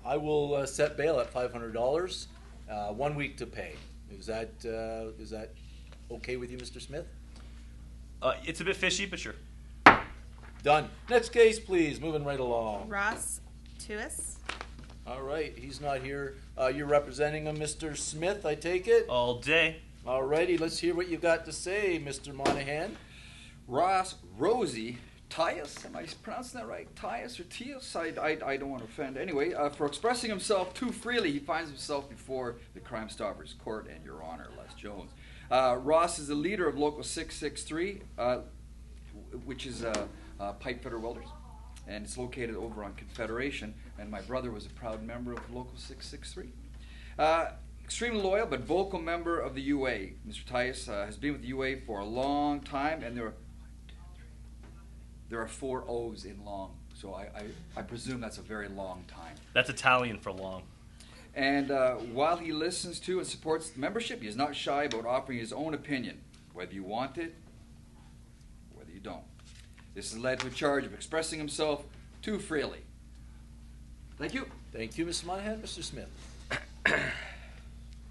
I will set bail at $500, 1 week to pay. Is that okay with you, Mr. Smith? It's a bit fishy, but sure. Done. Next case, please. Moving right along. Ross Tuis. All right, he's not here. You're representing him, Mr. Smith, I take it? All day. All righty, let's hear what you've got to say, Mr. Monahan. Ross Rosie Tias, am I pronouncing that right? Tias or Tias? I don't want to offend. Anyway, for expressing himself too freely, he finds himself before the Crimestoppers Court and Your Honor, Les Jones. Ross is the leader of Local 663, which is Pipe Fitter Welders, and it's located over on Confederation, and my brother was a proud member of Local 663. Extremely loyal but vocal member of the UA. Mr. Tias has been with the UA for a long time, and there are 4 O's in long, so I presume that's a very long time. That's Italian for long. And while he listens to and supports membership, he is not shy about offering his own opinion, whether you want it, whether you don't. This has led to a charge of expressing himself too freely. Thank you. Thank you, Mr. Monahan. Mr. Smith.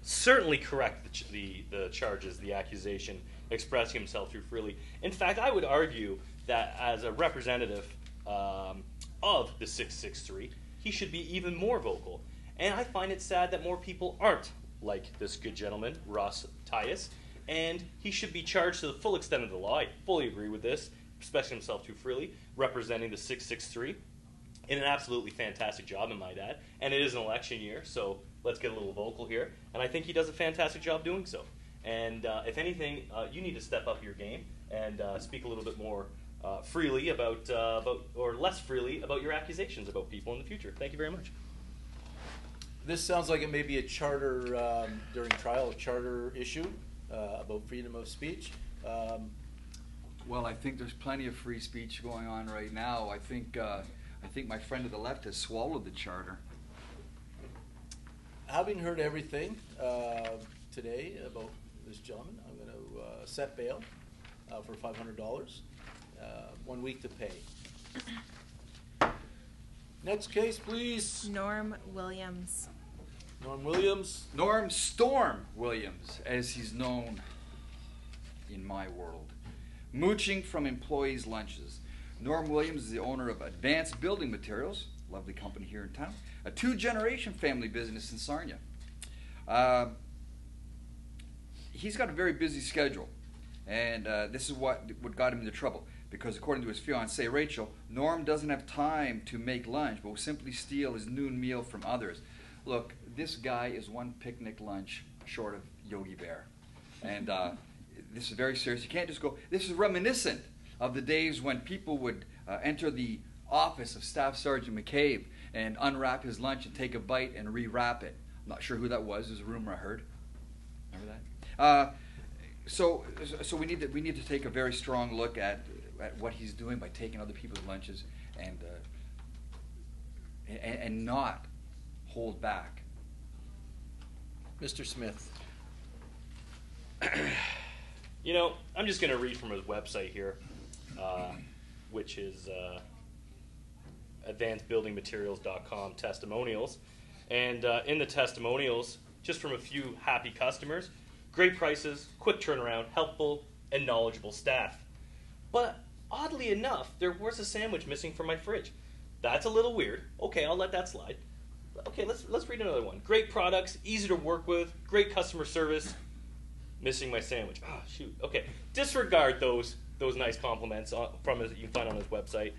Certainly correct the charges, the accusation, expressing himself too freely. In fact, I would argue that as a representative of the 663, he should be even more vocal. And I find it sad that more people aren't like this good gentleman, Ross Tias, and he should be charged to the full extent of the law. I fully agree with this, expressing himself too freely, representing the 663 in an absolutely fantastic job, in my dad. And it is an election year, so let's get a little vocal here. And I think he does a fantastic job doing so. And if anything, you need to step up your game and speak a little bit more freely about, or less freely about your accusations about people in the future. Thank you very much. This sounds like it may be a charter, during trial, a charter issue about freedom of speech. Well, I think there's plenty of free speech going on right now. I think my friend to the left has swallowed the charter. Having heard everything today about this gentleman, I'm going to set bail for $500, 1 week to pay. Next case, please. Norm Williams. Norm Williams. Norm Storm Williams, as he's known in my world. Mooching from employees' lunches. Norm Williams is the owner of Advanced Building Materials, lovely company here in town, a 2-generation family business in Sarnia. He's got a very busy schedule, and this is what got him into trouble. Because according to his fiancée, Rachel, Norm doesn't have time to make lunch, but will simply steal his noon meal from others. Look, this guy is one picnic lunch short of Yogi Bear. And this is very serious. You can't just go. This is reminiscent of the days when people would enter the office of Staff Sergeant McCabe and unwrap his lunch and take a bite and rewrap it. I'm not sure who that was. There's a rumor I heard. Remember that? So we need to take a very strong look at what he's doing by taking other people's lunches and not hold back. Mr. Smith. You know, I'm just going to read from his website here, which is advancedbuildingmaterials.com testimonials. And in the testimonials, just from a few happy customers, great prices, quick turnaround, helpful, and knowledgeable staff. But oddly enough, there was a sandwich missing from my fridge. That's a little weird. Okay, I'll let that slide. Okay, let's read another one. Great products, easy to work with, great customer service. Missing my sandwich. Oh, shoot. Okay, disregard those nice compliments from you can find on his website.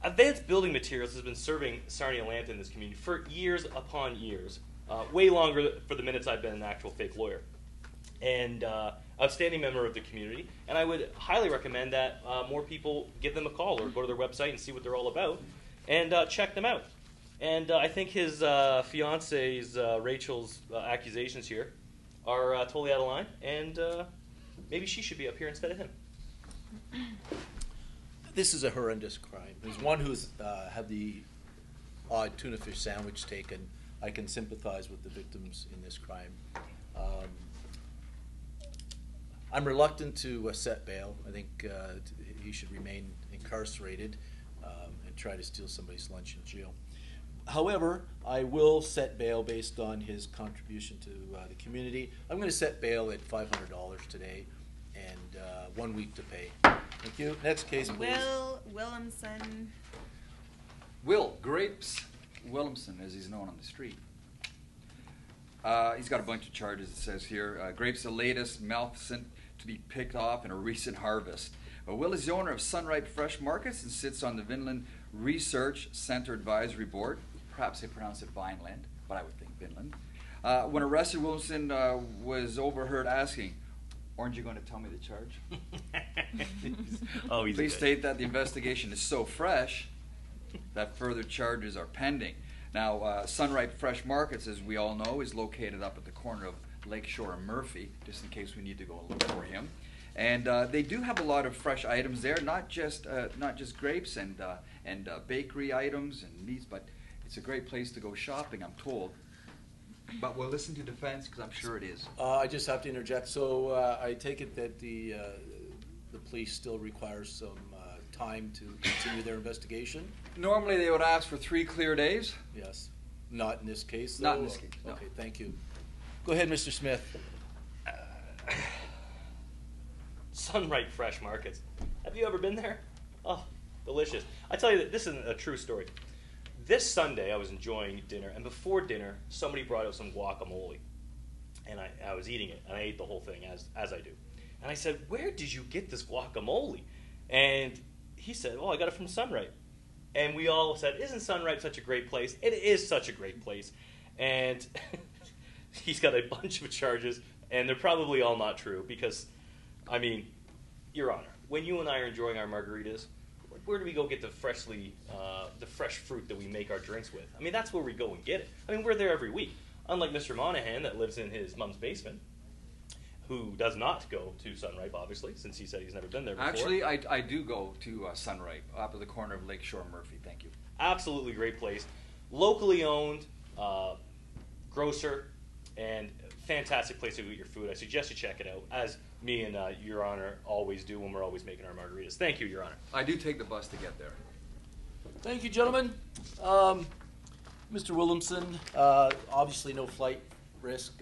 Advanced Building Materials has been serving Sarnia-Lambton, this community, for years upon years. Way longer for the minutes I've been an actual fake lawyer. And outstanding member of the community. And I would highly recommend that more people give them a call or go to their website and see what they're all about and check them out. And I think his fiance's, Rachel's, accusations here are totally out of line, and maybe she should be up here instead of him. This is a horrendous crime. There's one who's had the odd tuna fish sandwich taken. I can sympathize with the victims in this crime. I'm reluctant to set bail. I think he should remain incarcerated and try to steal somebody's lunch in jail. However, I will set bail based on his contribution to the community. I'm going to set bail at $500 today and 1 week to pay. Thank you. Next case, please. Will Williamson. Will Grapes Williamson, as he's known on the street. He's got a bunch of charges, it says here. Grapes, the latest maleficent to be picked off in a recent harvest. Will is the owner of Sunripe Fresh Markets and sits on the Vinland Research Center Advisory Board. Perhaps they pronounce it Vineland, but I would think Vinland. When arrested, Williamson was overheard asking, "Aren't you going to tell me the charge?" Oh, he's Please state that the investigation is so fresh that further charges are pending. Now, Sunripe Fresh Markets, as we all know, is located up at the corner of Lakeshore and Murphy, just in case we need to go and look for him. And they do have a lot of fresh items there, not just grapes and bakery items and meats, but it's a great place to go shopping, I'm told. But we'll listen to defense because I'm sure it is. I just have to interject. So I take it that the police still requires some time to continue their investigation? Normally they would ask for 3 clear days. Yes. Not in this case, though? Not in this case, no. Okay, thank you. Go ahead, Mr. Smith. Sunripe Fresh Markets. Have you ever been there? Oh, delicious. I tell you that this is a true story. This Sunday, I was enjoying dinner, and before dinner, somebody brought out some guacamole. And I was eating it, and I ate the whole thing, as I do. And I said, "Where did you get this guacamole?" And he said, "Oh, I got it from Sunripe." And we all said, "Isn't Sunripe such a great place?" It is such a great place. And he's got a bunch of charges, and they're probably all not true because, I mean, Your Honor, when you and I are enjoying our margaritas, where do we go get the fresh fruit that we make our drinks with? I mean, that's where we go and get it. I mean, we're there every week. Unlike Mr. Monahan that lives in his mom's basement, who does not go to Sunripe, obviously, since he said he's never been there before. Actually, I do go to Sunripe, up at the corner of Lakeshore Murphy. Thank you. Absolutely great place. Locally owned, grocer, and fantastic place to eat your food. I suggest you check it out, as me and Your Honor always do when we're always making our margaritas. Thank you, Your Honor. I do take the bus to get there. Thank you, gentlemen. Mr. Williamson, obviously no flight risk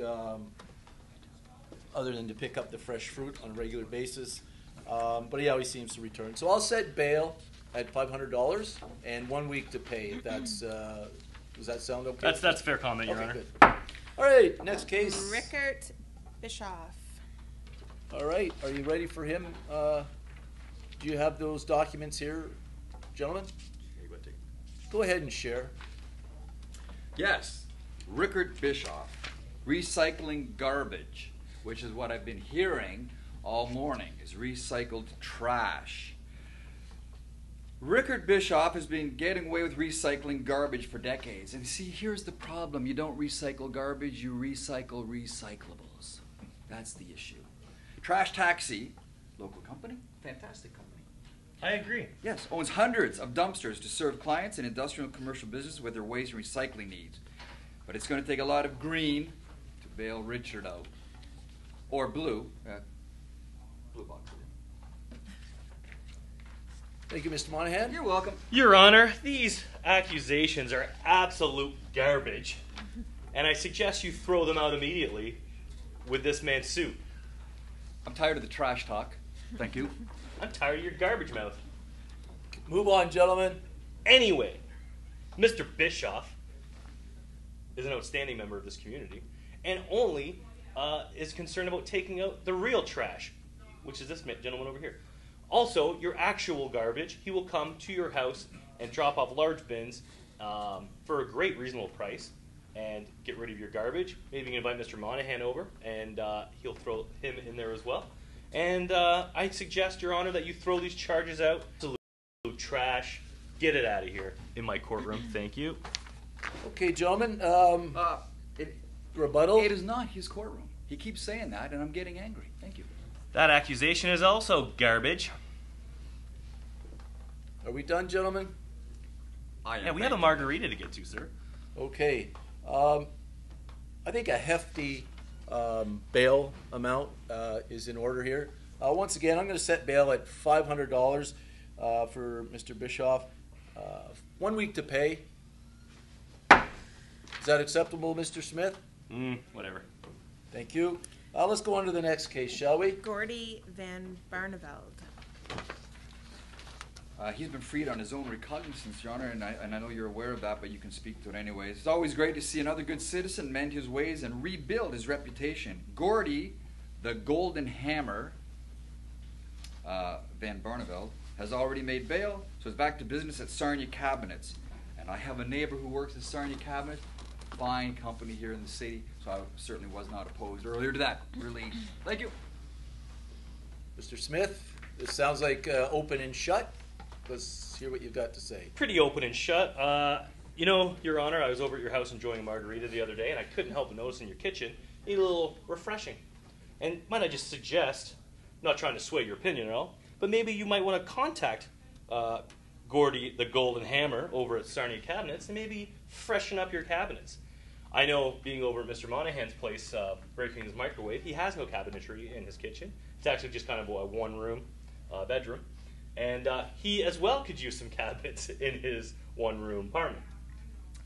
other than to pick up the fresh fruit on a regular basis. But he always seems to return. So I'll set bail at $500 and 1 week to pay. If that's does that sound okay? That's a fair comment, Your Honor. Good. All right, next case. Rickert Bischoff. All right, are you ready for him? Do you have those documents here, gentlemen? Go ahead and share. Yes, Rickert Bischoff, recycling garbage, which is what I've been hearing all morning, is recycled trash. Rickert Bischoff has been getting away with recycling garbage for decades. And see, here's the problem. You don't recycle garbage, you recycle recyclables. That's the issue. Trash Taxi, local company, fantastic company. I agree. Yes, owns hundreds of dumpsters to serve clients in industrial and commercial business with their waste and recycling needs. But it's going to take a lot of green to bail Richard out. Or blue. Blue box. Thank you, Mr. Monahan. You're welcome. Your Honor, these accusations are absolute garbage, and I suggest you throw them out immediately with this man's suit. I'm tired of the trash talk. Thank you. I'm tired of your garbage mouth. Move on, gentlemen. Anyway, Mr. Bischoff is an outstanding member of this community and only is concerned about taking out the real trash, which is this gentleman over here. Also, your actual garbage, he will come to your house and drop off large bins for a great reasonable price and get rid of your garbage. Maybe you can invite Mr. Monahan over and he'll throw him in there as well. And I suggest, Your Honor, that you throw these charges out. Absolute trash. Get it out of here in my courtroom. Thank you. Okay, gentlemen. Rebuttal? It is not his courtroom. He keeps saying that, and I'm getting angry. Thank you. That accusation is also garbage. Are we done, gentlemen? Yeah, we have a margarita to get to, sir. Okay. I think a hefty bail amount is in order here. Once again, I'm going to set bail at $500 for Mr. Bischoff. 1 week to pay. Is that acceptable, Mr. Smith? Whatever. Thank you. Let's go on to the next case, shall we? Gordy Van Barneveld. He's been freed on his own recognizance, Your Honor, and I know you're aware of that, but you can speak to it anyways. It's always great to see another good citizen mend his ways and rebuild his reputation. Gordy, the Golden Hammer, Van Barneveld, has already made bail, so he's back to business at Sarnia Cabinets. And I have a neighbor who works at Sarnia Cabinets, fine company here in the city, so I certainly was not opposed earlier to that release. Thank you. Mr. Smith, this sounds like open and shut. Let's hear what you've got to say. Pretty open and shut. You know, Your Honor, I was over at your house enjoying a margarita the other day, and I couldn't help but notice in your kitchen, you need a little refreshing. And might I just suggest, not trying to sway your opinion at all, but maybe you might want to contact Gordy, the Golden Hammer, over at Sarnia Cabinets, and maybe freshen up your cabinets. I know, being over at Mr. Monahan's place, breaking his microwave, he has no cabinetry in his kitchen. It's actually just kind of a one-room bedroom. And he as well could use some cabinets in his one-room apartment.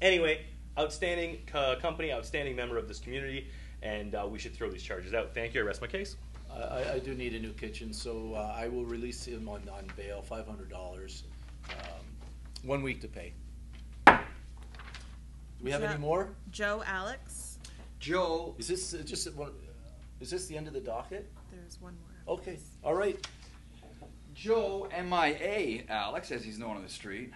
Anyway, outstanding company, outstanding member of this community, and we should throw these charges out. Thank you. I rest my case. I do need a new kitchen, so I will release him on bail, $500. 1 week to pay. Do we have any more? Joe Alex. Joe. Is this just one? Is this the end of the docket? There's one more. Okay. All right. Joe MIA, Alex, as he's known on the street.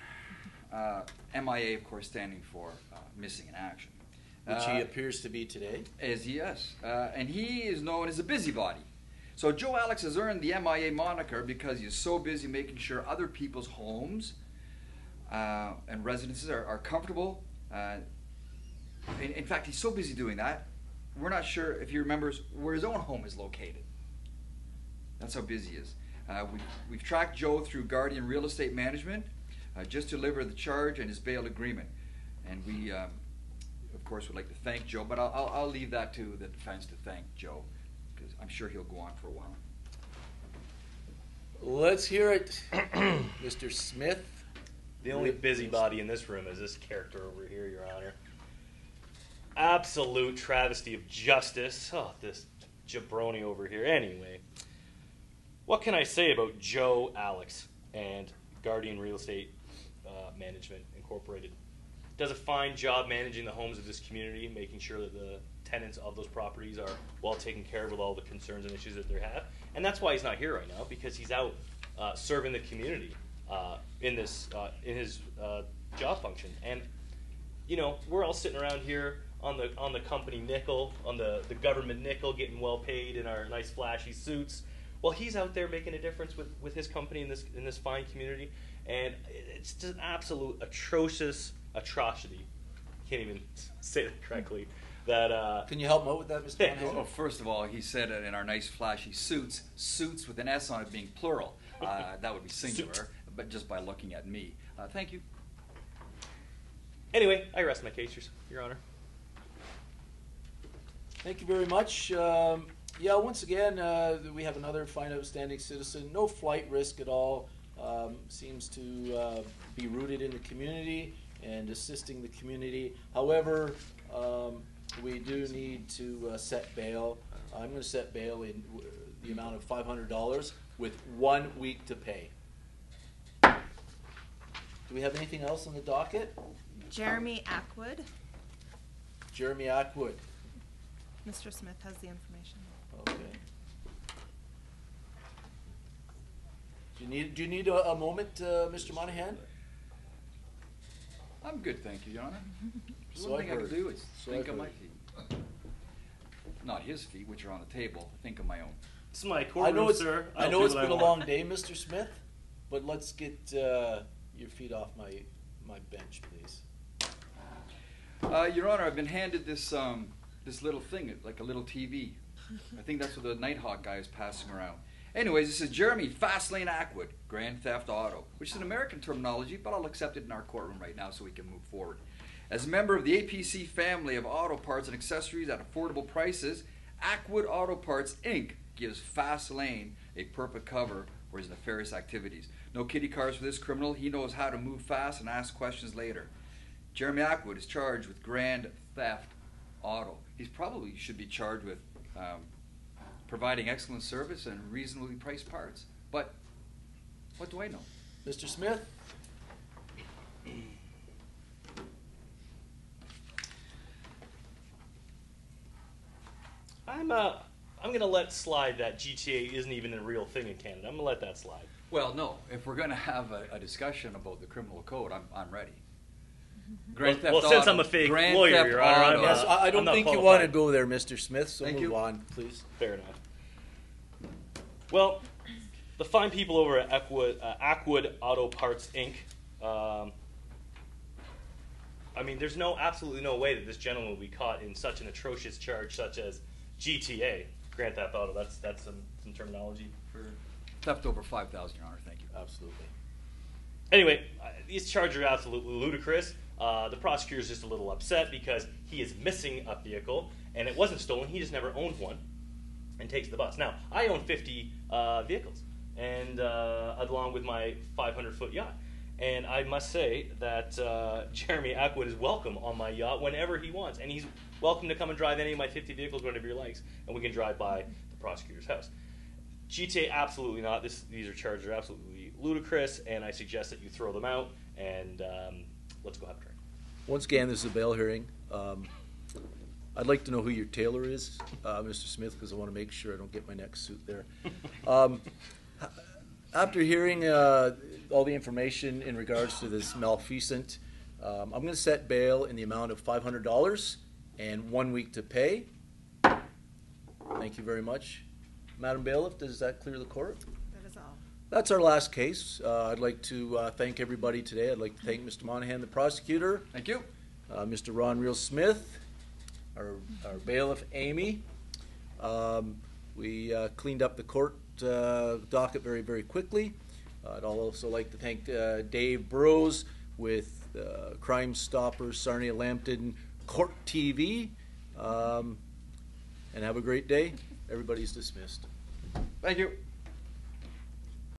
MIA, of course, standing for missing in action. Which he appears to be today. Yes. And he is known as a busybody. So Joe Alex has earned the MIA moniker because he's so busy making sure other people's homes and residences are comfortable. In fact, he's so busy doing that, we're not sure if he remembers where his own home is located. That's how busy he is. We've tracked Joe through Guardian Real Estate Management just to deliver the charge and his bail agreement. And we, of course, would like to thank Joe, but I'll leave that to the defense to thank Joe, because I'm sure he'll go on for a while. Let's hear it, Mr. Smith. The only busybody in this room is this character over here, Your Honor. Absolute travesty of justice. Oh, this jabroni over here. Anyway, what can I say about Joe Alex and Guardian Real Estate Management Incorporated? Does a fine job managing the homes of this community, making sure that the tenants of those properties are well taken care of with all the concerns and issues that they have. And that's why he's not here right now, because he's out serving the community in his job function. And you know, we're all sitting around here on the company nickel, on the government nickel, getting well paid in our nice flashy suits. Well, he's out there making a difference with his company in this fine community, and it's just an absolute atrocious atrocity. Can't even say that correctly. That can you help me out with that, Mr. Monahan? Well, first of all, he said it in our nice flashy suits with an S on it being plural. That would be singular, but just by looking at me. Thank you. Anyway, I rest my case, Your Honor. Thank you very much. Yeah, once again, we have another fine, outstanding citizen. No flight risk at all. Seems to be rooted in the community and assisting the community. However, we do need to set bail. I'm going to set bail in the amount of $500 with 1 week to pay. Do we have anything else on the docket? Jeremy Ackwood. Jeremy Ackwood. Mr. Smith has the information. Okay. Do you need a moment, Mr. Monahan? I'm good, thank you, Your Honor. So One thing I can do is So think I've of my heard. feet. Not his feet, which are on the table. Think of my own. This is my I courtroom, know it's sir. I I'll know do it's what I been a want. long day, Mr. Smith, but let's get your feet off my bench, please. Your Honor, I've been handed this this little thing, like a little TV. I think that's what the Nighthawk guy is passing around. Anyways, this is Jeremy Fastlane Ackwood, Grand Theft Auto, which is an American terminology, but I'll accept it in our courtroom right now so we can move forward. As a member of the APC family of auto parts and accessories at affordable prices, Ackwood Auto Parts, Inc. gives Fast Lane a perfect cover for his nefarious activities. No kiddie cars for this criminal. He knows how to move fast and ask questions later. Jeremy Ackwood is charged with grand theft auto. He probably should be charged with providing excellent service and reasonably priced parts. But what do I know? Mr. Smith? I'm gonna let slide that GTA isn't even a real thing in Canada. I'm gonna let that slide. Well, no. If we're going to have a discussion about the criminal code, I'm ready. Grand theft Well, since auto. I'm a fake Grand lawyer, theft Your Honor, auto. Yes, I don't I'm not think you qualified. want to go there, Mr. Smith, so Thank move you. on, please. Fair enough. Well, the fine people over at Ackwood Auto Parts Inc. I mean, there's absolutely no way that this gentleman will be caught in such an atrocious charge such as GTA, Grand Theft Auto. That's some terminology for. Theft over 5,000, Your Honor. Thank you. Absolutely. Anyway, these charges are absolutely ludicrous. The prosecutor is just a little upset because he is missing a vehicle, and it wasn't stolen. He just never owned one, and takes the bus. Now, I own 50 vehicles, and along with my 500-foot yacht. And I must say that Jeremy Ackwood is welcome on my yacht whenever he wants, and he's welcome to come and drive any of my 50 vehicles whenever he likes, and we can drive by the prosecutor's house. GTA, absolutely not. These charges are absolutely ludicrous, and I suggest that you throw them out, and let's go have a drink. Once again, this is a bail hearing. I'd like to know who your tailor is, Mr. Smith, because I want to make sure I don't get my next suit there. After hearing all the information in regards to this malfeasant, I'm going to set bail in the amount of $500 and 1 week to pay. Thank you very much. Madam Bailiff, does that clear the court? That is all. That's our last case. I'd like to thank everybody today. I'd like to thank Mr. Monahan, the prosecutor. Thank you. Mr. Ron Real Smith, our bailiff, Amy. We cleaned up the court docket very, very quickly. I'd also like to thank Dave Burrows with Crimestoppers, Sarnia-Lambton Court TV. And have a great day. Everybody's dismissed. Thank you.